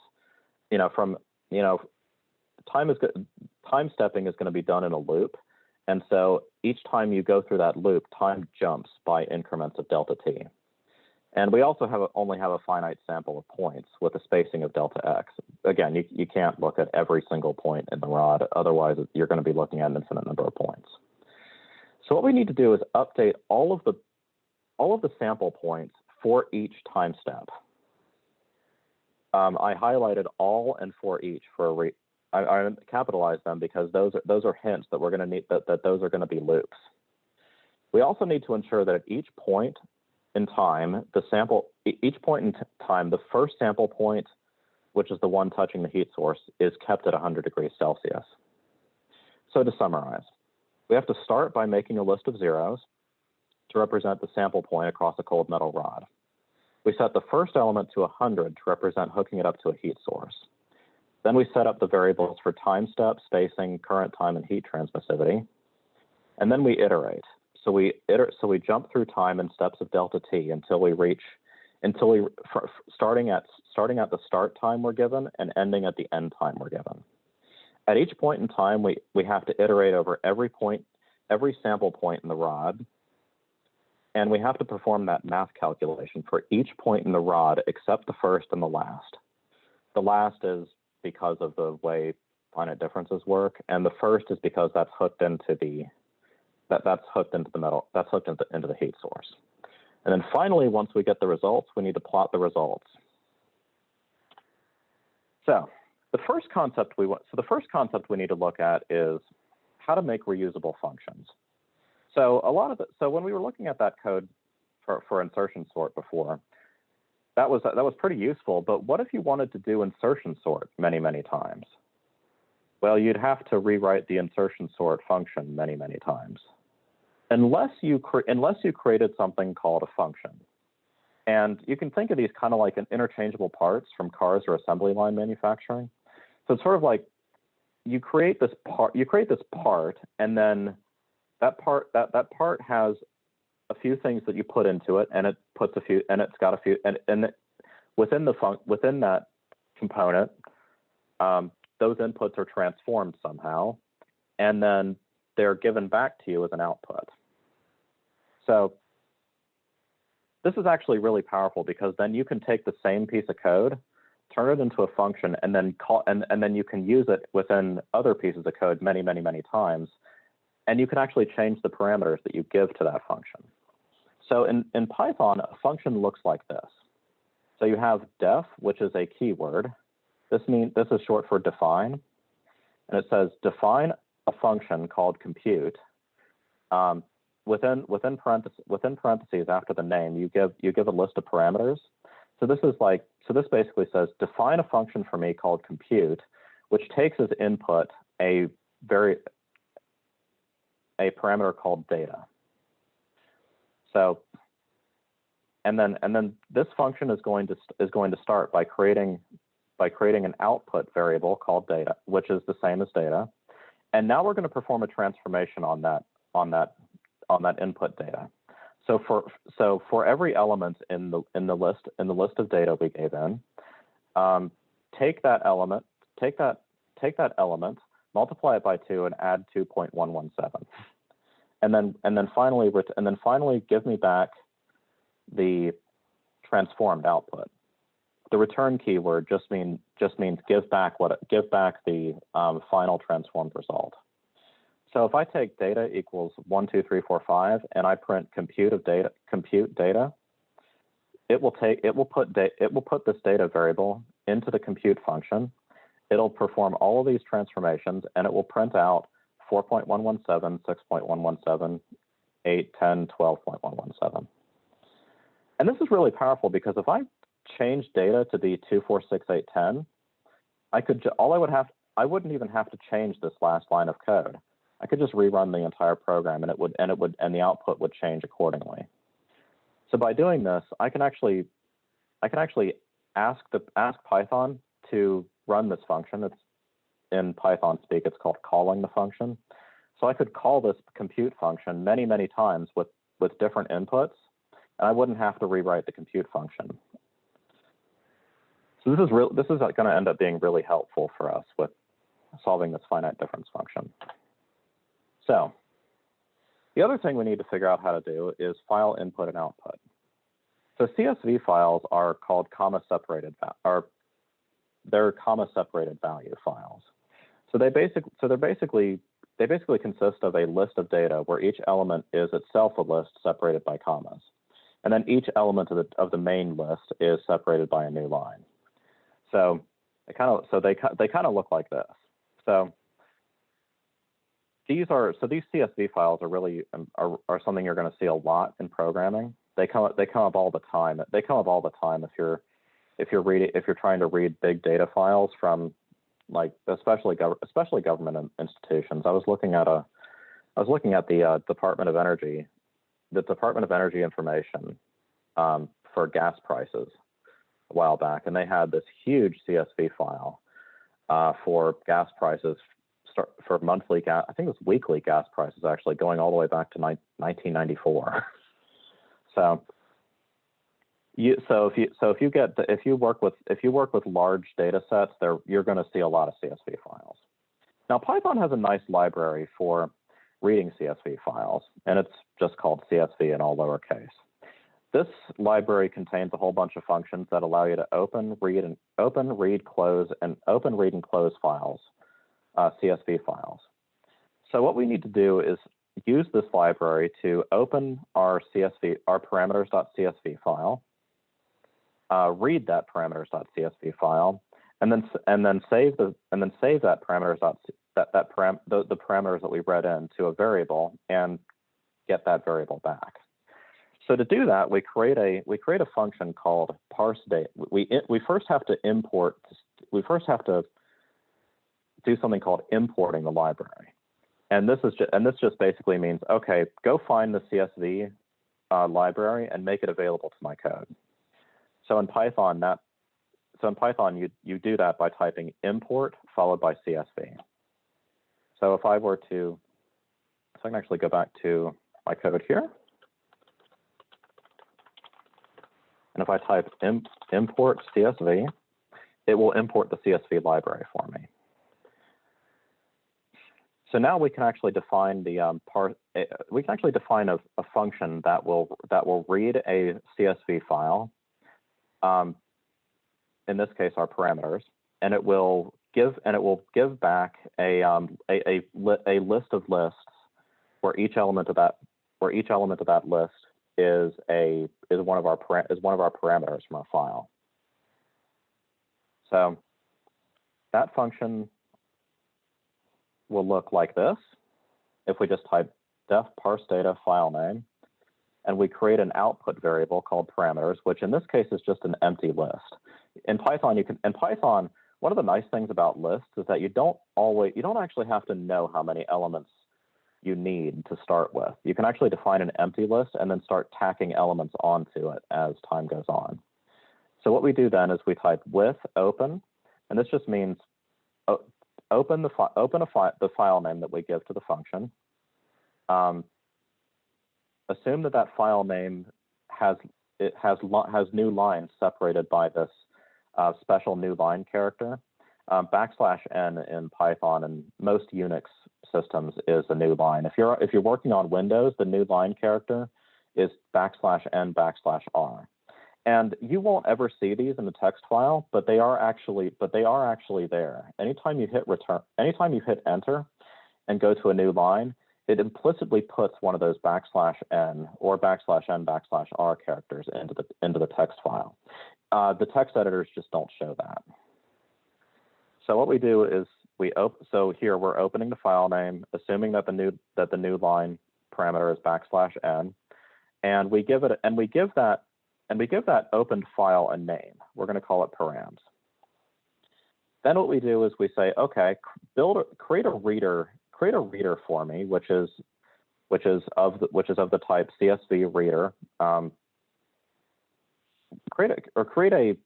time stepping is going to be done in a loop. And so each time you go through that loop, time jumps by increments of delta t. And we also only have a finite sample of points with a spacing of delta x. Again, you can't look at every single point in the rod, otherwise you're going to be looking at an infinite number of points. So what we need to do is update all of the sample points for each time step. I highlighted all and for each I capitalized them because those are hints that we're going to need that those are going to be loops. We also need to ensure that at each point in time, each point in time, the first sample point, which is the one touching the heat source, is kept at 100 degrees Celsius. So to summarize, we have to start by making a list of zeros to represent the sample point across a cold metal rod. We set the first element to 100 to represent hooking it up to a heat source. Then we set up the variables for time step, spacing, current time, and heat transmissivity. And then we iterate. So we jump through time in steps of delta t starting at the start time we're given and ending at the end time we're given. At each point in time, we have to iterate over every sample point in the rod, and we have to perform that math calculation for each point in the rod except the first and the last. The last is because of the way finite differences work, and the first is because that's hooked into the heat source. And then finally, once we get the results, we need to plot the results. So the first concept we need to look at is how to make reusable functions. So when we were looking at that code for insertion sort before, that was pretty useful. But what if you wanted to do insertion sort many, many times? Well, you'd have to rewrite the insertion sort function many, many times, unless you created something called a function. And you can think of these kind of like interchangeable parts from cars or assembly line manufacturing. So it's sort of like you create this part, and then that part has a few things that you put into it, and within that component, those inputs are transformed somehow, and then they're given back to you as an output. So this is actually really powerful, because then you can take the same piece of code, turn it into a function, and then then you can use it within other pieces of code many, many, many times, and you can actually change the parameters that you give to that function. So in Python, a function looks like this. So you have def, which is a keyword. This is short for define, and it says define a function called compute. Within parentheses after the name, you give a list of parameters. So this basically says define a function for me called compute, which takes as input a parameter called data. So, and then this function is going to start by creating an output variable called data, which is the same as data. And now we're going to perform a transformation on that input data. So for every element in the list of data we gave in, take that element, multiply it by 2, and add 2.117. And then finally give me back the transformed output. The return keyword just means give back the final transformed result. So if I take data equals 1, 2, 3, 4, 5, and I print compute data, it will put this data variable into the compute function. It'll perform all of these transformations, and it will print out 4.117, 6.117, 8, 10, 12.117. And this is really powerful, because if I change data to be 2, 4, 6, 8, 10, I wouldn't even have to change this last line of code. I could just rerun the entire program, and the output would change accordingly. So by doing this, I can actually ask Python to run this function. It's in Python speak, it's called calling the function. So I could call this compute function many, many times with different inputs, and I wouldn't have to rewrite the compute function. So this is going to end up being really helpful for us with solving this finite difference function. So the other thing we need to figure out how to do is file input and output. So CSV files are called comma-separated value files. So they basically consist of a list of data where each element is itself a list separated by commas, and then each element of the main list is separated by a new line. So they kind of look like this. So these CSV files are really are something you're going to see a lot in programming. They come up all the time. They come up all the time if you're trying to read big data files from, like, especially government institutions. I was looking at the Department of Energy information for gas prices a while back, and they had this huge CSV file for gas prices for monthly gas. I think it was weekly gas prices, actually, going all the way back to 1994. So if you work with large data sets, you're going to see a lot of CSV files. Now, Python has a nice library for reading CSV files, and it's just called CSV in all lowercase. This library contains a whole bunch of functions that allow you to open, read, and close files, CSV files. So what we need to do is use this library to open our parameters.csv file, read that parameters.csv file, and then save that the parameters that we read into a variable and get that variable back. So to do that, we create a function called parse data. We first have to do something called importing the library, and this just basically means, okay, go find the CSV library and make it available to my code. So in Python, you do that by typing import followed by CSV. So if I can actually go back to my code here. And if I type import CSV, it will import the CSV library for me. So now we can actually define a function that will read a CSV file, in this case our parameters, and it will give back a list of lists where each element of that list is one of our parameters from our file. So that function will look like this if we just type def parse data file name, and we create an output variable called parameters, which in this case is just an empty list. In Python, one of the nice things about lists is that you don't actually have to know how many elements you need to start with. You can actually define an empty list and then start tacking elements onto it as time goes on. So what we do then is we type with open, and this just means open the file name that we give to the function. Assume that file name has new lines separated by this special new line character. \n in Python and most Unix systems is a new line. If you're working on Windows, the new line character is \n\r. And you won't ever see these in the text file, but they are actually there. Anytime you hit enter and go to a new line, it implicitly puts one of those \n or \n\r characters into the text file. The text editors just don't show that. So what we do is so here we're opening the file name, assuming that the new line parameter is \n, and we give that opened file a name. We're going to call it params. Then what we do is we say, okay, create a reader for me, which is of the type CSV reader. Create a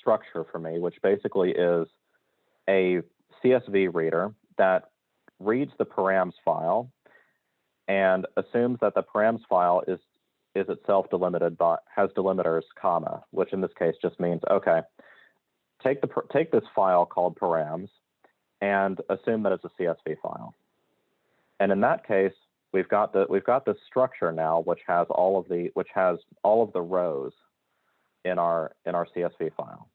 structure for me, which basically is a CSV reader that reads the params file and assumes that the params file is itself delimited has delimiters, comma, which in this case just means, okay, take this file called params and assume that it's a CSV file. And in that case, we've got this structure now which has all of the rows in our CSV file.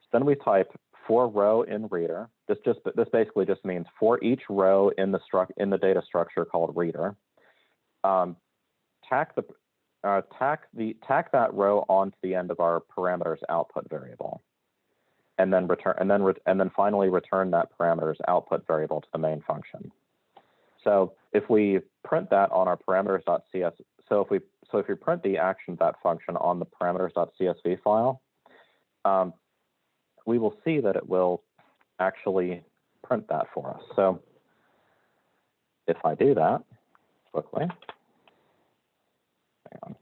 So then we type for row in reader. This basically just means for each row in the data structure called reader, tack that row onto the end of our parameters output variable, and then finally return that parameters output variable to the main function. So if we print that on our parameters.cs, so if we print the action that function on the parameters.csv file, we will see that it will actually print that for us. So if I do that quickly, hang on.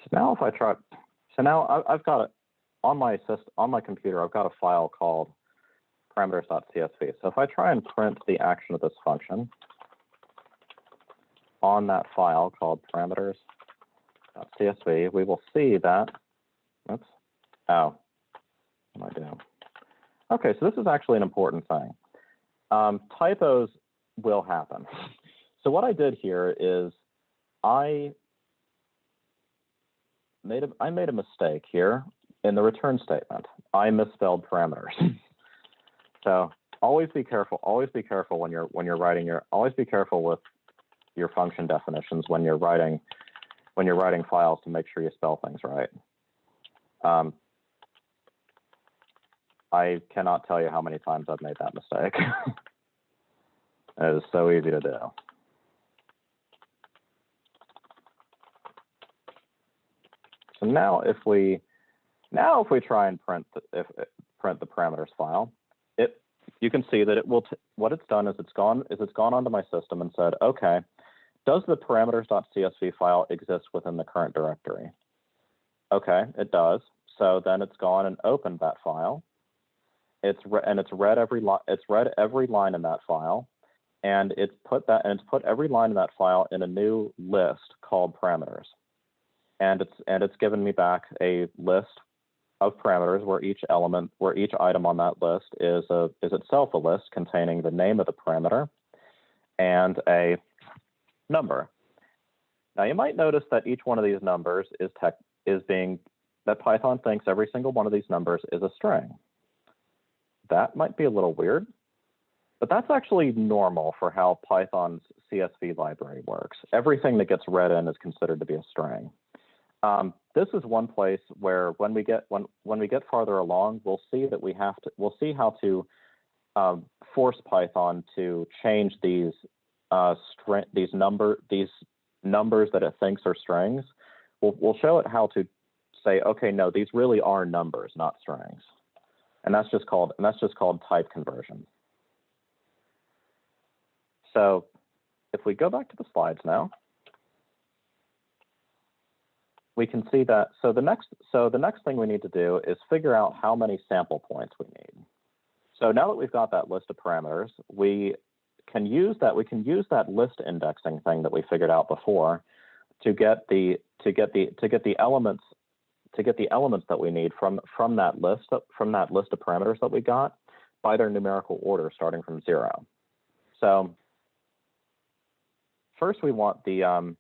So now if I try, so now I've got it on my computer, I've got a file called parameters.csv. So if I try and print the action of this function on that file called parameters.csv, we will see that, oops, oh, what am I doing? Okay, so this is actually an important thing. Typos will happen. So what I did here is I made a mistake here in the return statement. I misspelled parameters. So always be careful when you're writing always be careful with your function definitions when you're writing files to make sure you spell things right. I cannot tell you how many times I've made that mistake. It is so easy to do. So now if we try and print the parameters file, you can see that it will what it's done is it's gone onto my system and said, okay, does the parameters.csv file exist within the current directory? Okay, it does. So then it's gone and opened that file. It's read every line in that file, and it's put every line in that file in a new list called parameters. And it's given me back a list of parameters where each item on that list is itself a list containing the name of the parameter and a number. Now you might notice that each one of these numbers that Python thinks every single one of these numbers is a string. That might be a little weird, but that's actually normal for how Python's CSV library works. Everything that gets read in is considered to be a string. This is one place where when we get farther along, we'll see how to force Python to change these numbers that it thinks are strings. We'll show it how to say, okay, no, these really are numbers, not strings, and that's just called type conversion. So if we go back to the slides now, we can see that, so the next thing we need to do is figure out how many sample points we need. So now that we've got that list of parameters, we can use that list indexing thing that we figured out before to get the elements that we need from that list of parameters that we got by their numerical order starting from 0. So first we want the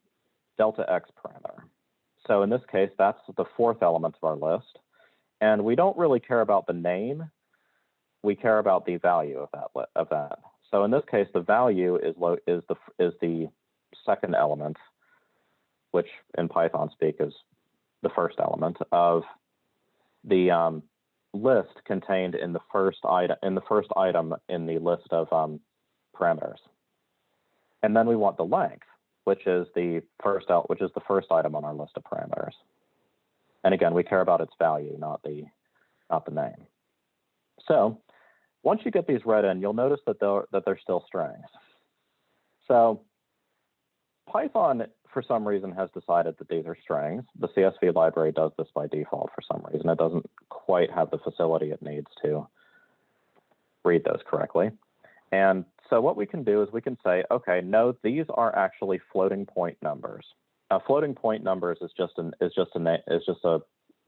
delta x parameter. So in this case, that's the 4th element of our list. And we don't really care about the name. We care about the value of that. So in this case, the value is the 2nd element, which in Python speak is the 1st element of the list contained in the first item in the list of parameters. And then we want the length, which is the first item on our list of parameters. And again, we care about its value, not the name. So once you get these read in, you'll notice that they're still strings. So Python, for some reason, has decided that these are strings. The CSV library does this by default for some reason. It doesn't quite have the facility it needs to read those correctly. And so what we can do is we can say, okay, no, these are actually floating point numbers. Floating point numbers is just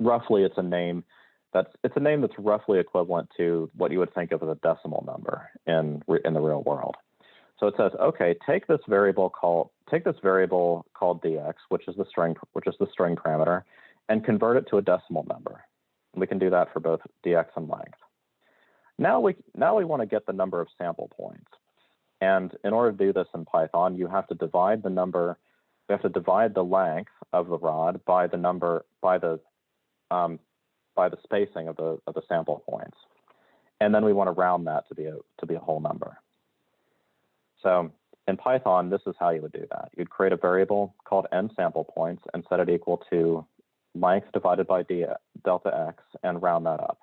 roughly it's a name that's roughly equivalent to what you would think of as a decimal number in the real world. So it says, okay, take this variable called dx, which is the string parameter, and convert it to a decimal number. And we can do that for both dx and length. Now we want to get the number of sample points. And in order to do this in Python, you have to divide the length of the rod by the spacing of the sample points. And then we want to round that to be a whole number. So in Python, this is how you would do that. You'd create a variable called n sample points and set it equal to length divided by delta x and round that up.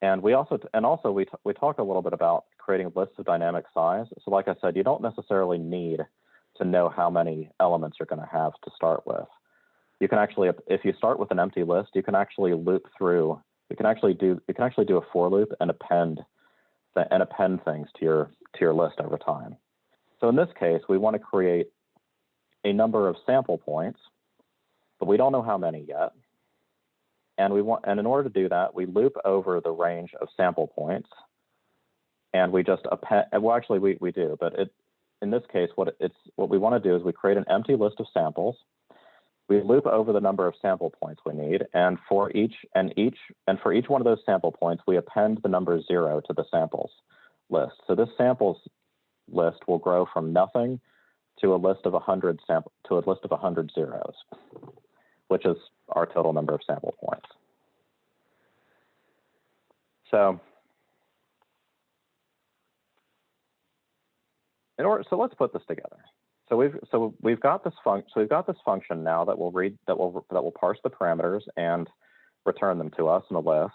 And we talked a little bit about creating lists of dynamic size. So like I said, you don't necessarily need to know how many elements you're going to have to start with. You can actually, if you start with an empty list, you can actually loop through. You can actually do a for loop and append things to your list over time. So in this case, we want to create a number of sample points, but we don't know how many yet. And in order to do that, we loop over the range of sample points, and we just append. Well, actually, we do, but in this case, what we want to do is we create an empty list of samples. We loop over the number of sample points we need, and for each one of those sample points, we append the number 0 to the samples list. So this samples list will grow from nothing to a list of 100 zeros, which is our total number of sample points. So let's put this together. So we've got this function now that will parse the parameters and return them to us in a list.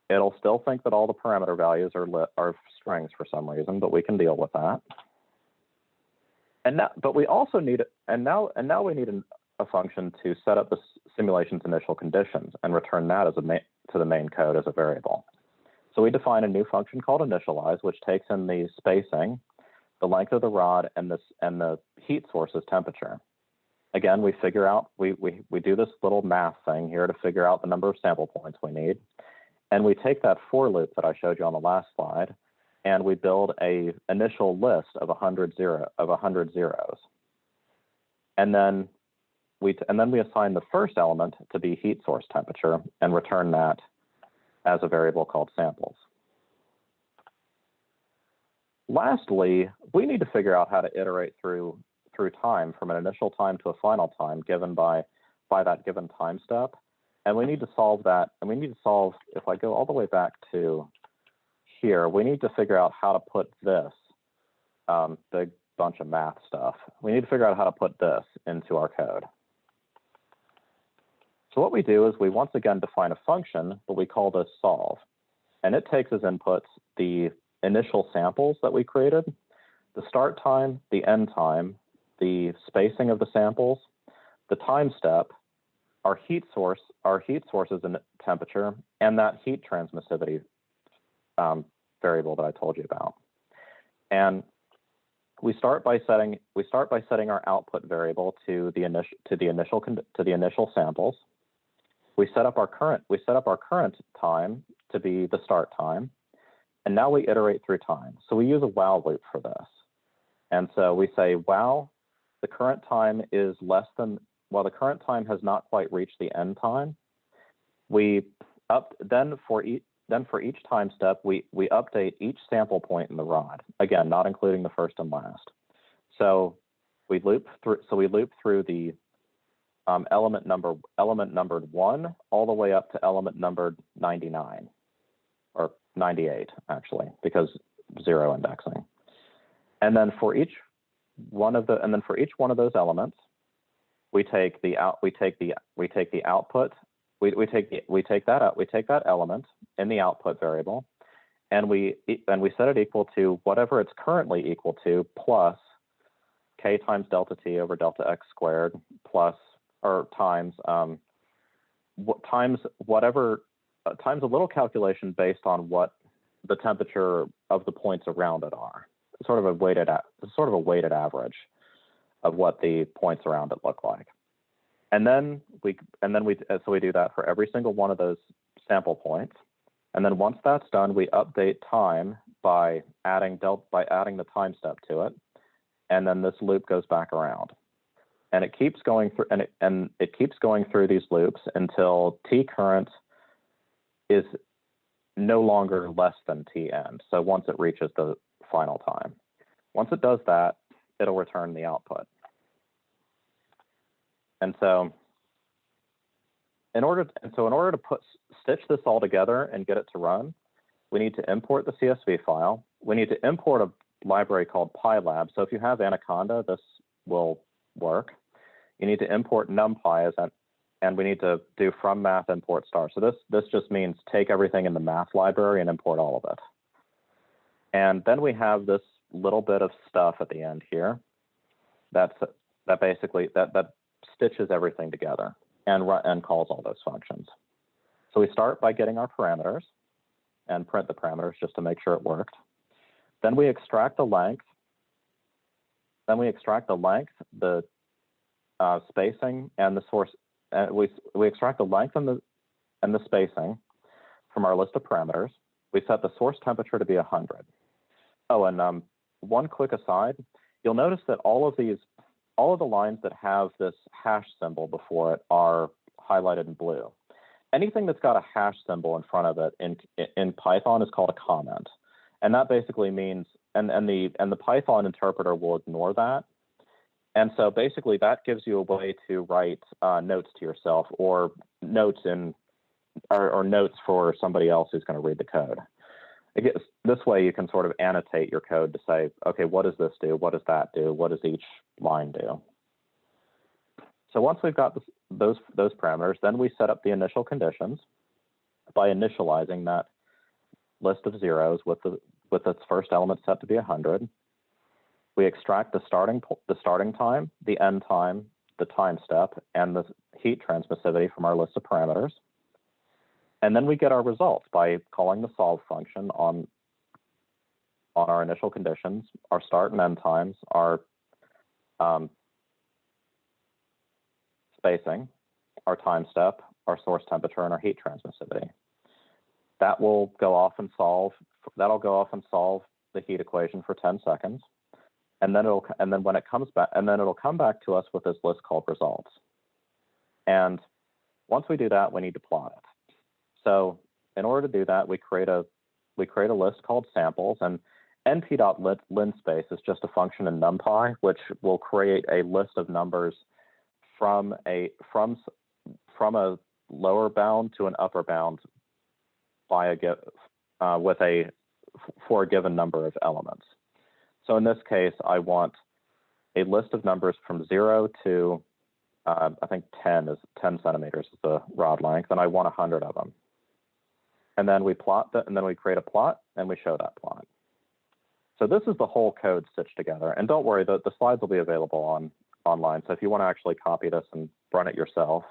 It'll still think that all the parameter values are strings for some reason, but we can deal with that. But we also need now we need a function to set up the simulation's initial conditions and return that to the main code as a variable. So we define a new function called initialize, which takes in the spacing, the length of the rod, and the heat source's temperature. Again, we do this little math thing here to figure out the number of sample points we need. And we take that for loop that I showed you on the last slide, and we build a initial list of 100 zeros. And then we assign the first element to be heat source temperature and return that as a variable called samples. Lastly, we need to figure out how to iterate through time from an initial time to a final time given by that given time step. And we need to solve that. And we need to solve, if I go all the way back to here, we need to figure out how to put this big bunch of math stuff. We need to figure out how to put this into our code. So what we do is we once again define a function, but we call this solve. And it takes as inputs the initial samples that we created, the start time, the end time, the spacing of the samples, the time step, our heat sources and temperature, and that heat transmissivity variable that I told you about. And we start by setting our output variable to the initial samples. We set up our current time to be the start time, and now we iterate through time. So we use a while loop for this. And so we say, while the current time is less than, while the current time has not quite reached the end time, then for each time step, we update each sample point in the rod. Again, not including the first and last. So we loop through the element numbered 1 all the way up to element numbered 99, or 98 actually, because 0 indexing. And then for each one of those elements, we take the output, we take that element in the output variable, and we set it equal to whatever it's currently equal to plus k times delta t over delta x squared plus or times times a little calculation based on what the temperature of the points around it are. Sort of a weighted average of what the points around it look like. So we do that for every single one of those sample points. And then once that's done, we update time by adding the time step to it. And then this loop goes back around. And it keeps going through it keeps going through these loops until T current is no longer less than T end. So once it reaches the final time. Once it does that, it'll return the output. And so in order to stitch this all together and get it to run, we need to import the CSV file. We need to import a library called PyLab. So if you have Anaconda, this will work. You need to import NumPy and we need to do from math import star. So this just means take everything in the math library and import all of it. And then we have this little bit of stuff at the end here that basically stitches everything together and calls all those functions. So we start by getting our parameters and print the parameters just to make sure it worked. Then we extract the length. The spacing, and the source. We extract the length and the spacing from our list of parameters. We set the source temperature to be 100. Oh, and one quick aside, you'll notice that all of the lines that have this hash symbol before it are highlighted in blue. Anything that's got a hash symbol in front of it in Python is called a comment. And that basically means, and the Python interpreter will ignore that. And so basically that gives you a way to write notes to yourself or notes or notes for somebody else who's going to read the code. This way you can sort of annotate your code to say, okay, what does this do? What does that do? What does each line do? So once we've got those parameters, then we set up the initial conditions by initializing that list of zeros with its first element set to be 100. We extract the starting time, the end time, the time step, and the heat transmissivity from our list of parameters. And then we get our results by calling the solve function on our initial conditions, our start and end times, our spacing, our time step, our source temperature, and our heat transmissivity. That'll go off and solve the heat equation for 10 seconds. And then when it comes back, it'll come back to us with this list called results. And once we do that, we need to plot it. So in order to do that, we create a list called samples, and np.linspace is just a function in NumPy, which will create a list of numbers from a lower bound to an upper bound for a given number of elements. So in this case, I want a list of numbers from 0 to I think 10 centimeters is the rod length, and I want 100 of them. And then we plot that, and then we create a plot, and we show that plot. So this is the whole code stitched together. And don't worry, the slides will be available online. So if you want to actually copy this and run it yourself,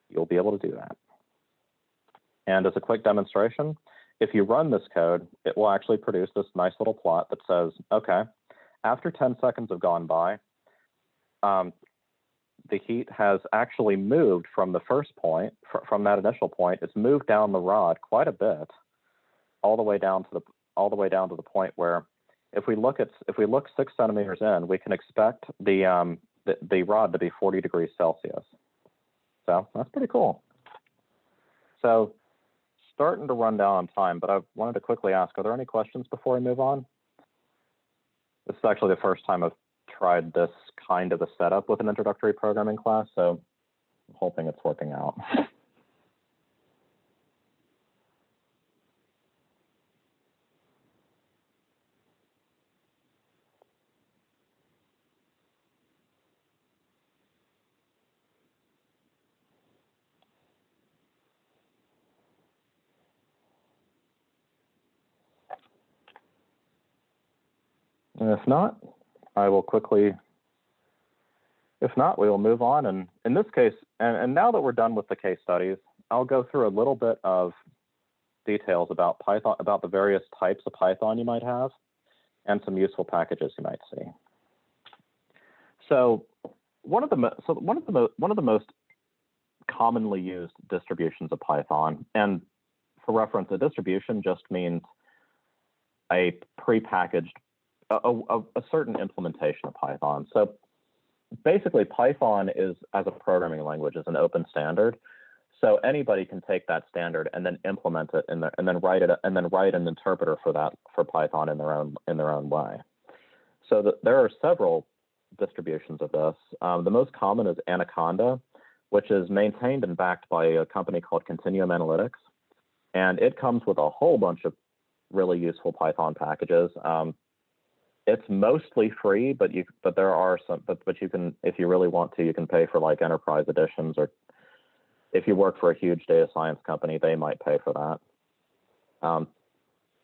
you'll be able to do that. And as a quick demonstration, if you run this code, it will actually produce this nice little plot that says, okay, after 10 seconds have gone by, the heat has actually moved from the first point, from that initial point. It's moved down the rod quite a bit, all the way down to the point where, if we look 6 centimeters in, we can expect the rod to be 40 degrees Celsius. So that's pretty cool. So starting to run down on time, but I wanted to quickly ask, are there any questions before we move on? This is actually the first time I've tried this kind of a setup with an introductory programming class, so I'm hoping it's working out. And if not, I will quickly, if not, we will move on. And in this case, and now that we're done with the case studies, I'll go through a little bit of details about Python, about the various types of Python you might have, and some useful packages you might see. So one of the most commonly used distributions of Python, and for reference, a distribution just means a prepackaged, a certain implementation of Python. So basically, Python is, as a programming language, is an open standard. So anybody can take that standard and then implement it and then write an interpreter for that, for Python in their own way. So there are several distributions of this. The most common is Anaconda, which is maintained and backed by a company called Continuum Analytics, and it comes with a whole bunch of really useful Python packages. It's mostly free, but there are some, but you can, if you really want to, you can pay for like enterprise editions, or if you work for a huge data science company, they might pay for that.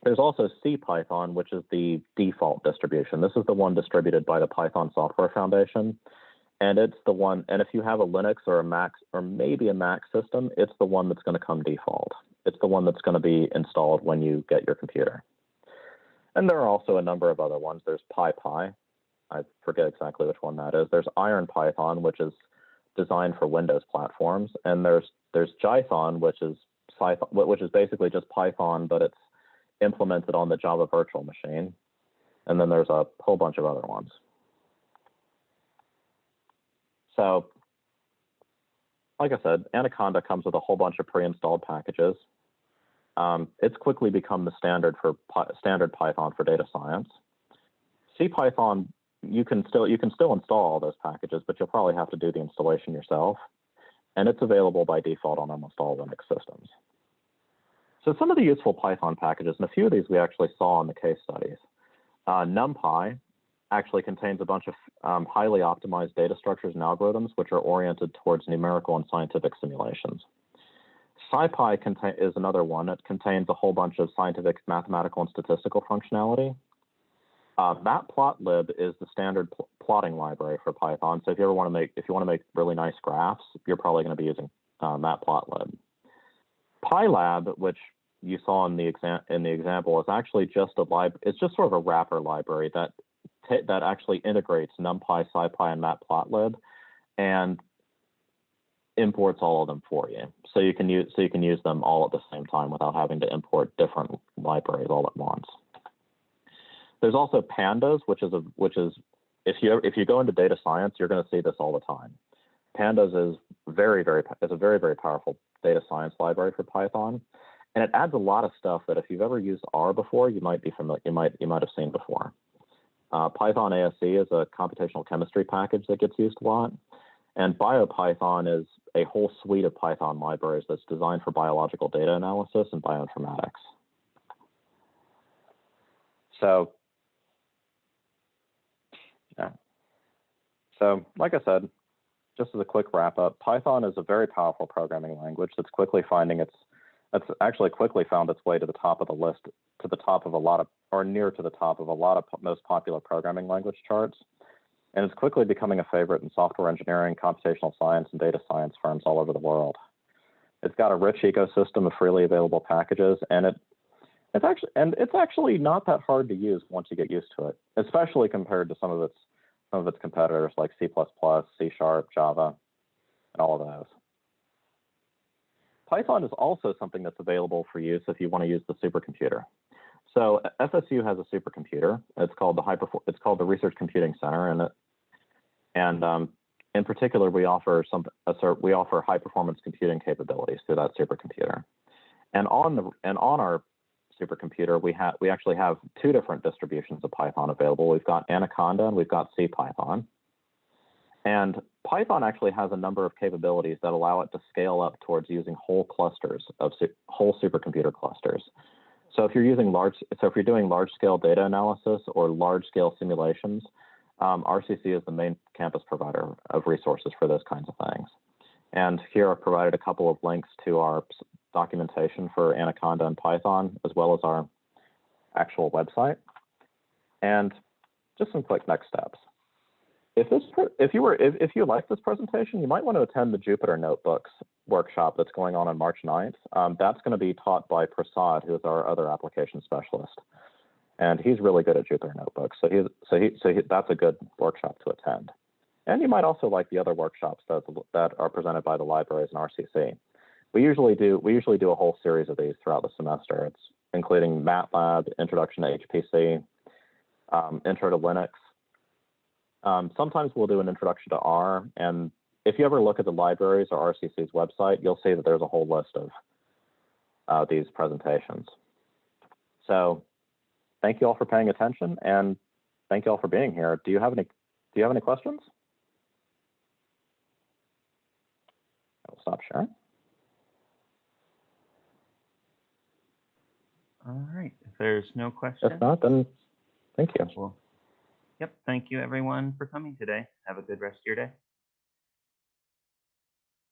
There's also CPython, which is the default distribution. This is the one distributed by the Python Software Foundation. And it's the one, and if you have a Linux or a Mac, or maybe a Mac system, it's the one that's going to come default. It's the one that's going to be installed when you get your computer. And there are also a number of other ones. There's PyPy. I forget exactly which one that is. There's IronPython, which is designed for Windows platforms. And there's Jython, which is basically just Python, but it's implemented on the Java virtual machine. And then there's a whole bunch of other ones. So, like I said, Anaconda comes with a whole bunch of pre-installed packages. It's quickly become the standard Python for data science. CPython, you can still install all those packages, but you'll probably have to do the installation yourself. And it's available by default on almost all Linux systems. So some of the useful Python packages, and a few of these we actually saw in the case studies. NumPy actually contains a bunch of highly optimized data structures and algorithms which are oriented towards numerical and scientific simulations. SciPy is another one. It contains a whole bunch of scientific, mathematical, and statistical functionality. Matplotlib is the standard plotting library for Python. So if you want to make really nice graphs, you're probably going to be using Matplotlib. Pylab, which you saw in the example, is actually just it's just sort of a wrapper library that actually integrates NumPy, SciPy, and Matplotlib, and imports all of them for you. So you can use them all at the same time without having to import different libraries all at once. There's also Pandas, which is if you go into data science, you're going to see this all the time. Pandas is a very, very powerful data science library for Python, and it adds a lot of stuff that if you've ever used R before, you might be familiar. You might have seen before. Python ASC is a computational chemistry package that gets used a lot, and BioPython is a whole suite of Python libraries that's designed for biological data analysis and bioinformatics. So, yeah. So, like I said, just as a quick wrap up, Python is a very powerful programming language that's actually quickly found its way to the top of the list, to the top of a lot of, or near to the top of a lot of most popular programming language charts. And it's quickly becoming a favorite in software engineering, computational science, and data science firms all over the world. It's got a rich ecosystem of freely available packages, and it's actually not that hard to use once you get used to it, especially compared to some of its competitors like C++, C#, Java, and all of those. Python is also something that's available for use if you want to use the supercomputer. So FSU has a supercomputer. It's called the Research Computing Center, and in particular, we offer high performance computing capabilities through that supercomputer. And on our supercomputer, we actually have two different distributions of Python available. We've got Anaconda and we've got CPython. And Python actually has a number of capabilities that allow it to scale up towards using whole supercomputer clusters. So if you're doing large-scale data analysis or large-scale simulations, RCC is the main campus provider of resources for those kinds of things. And here I've provided a couple of links to our documentation for Anaconda and Python, as well as our actual website. And just some quick next steps. If you like this presentation, you might want to attend the Jupyter Notebooks workshop that's going on March 9th. That's going to be taught by Prasad, who is our other application specialist, and he's really good at Jupyter Notebooks. So that's a good workshop to attend. And you might also like the other workshops that are presented by the libraries and RCC. We usually do a whole series of these throughout the semester. It's including MATLAB, Introduction to HPC, Intro to Linux. Sometimes we'll do an introduction to R, and if you ever look at the libraries or RCC's website, you'll see that there's a whole list of these presentations. So thank you all for paying attention, and thank you all for being here. Do you have any questions? I'll stop sharing. All right. If there's no questions. If not, then thank you. Well, yep. Thank you, everyone, for coming today. Have a good rest of your day.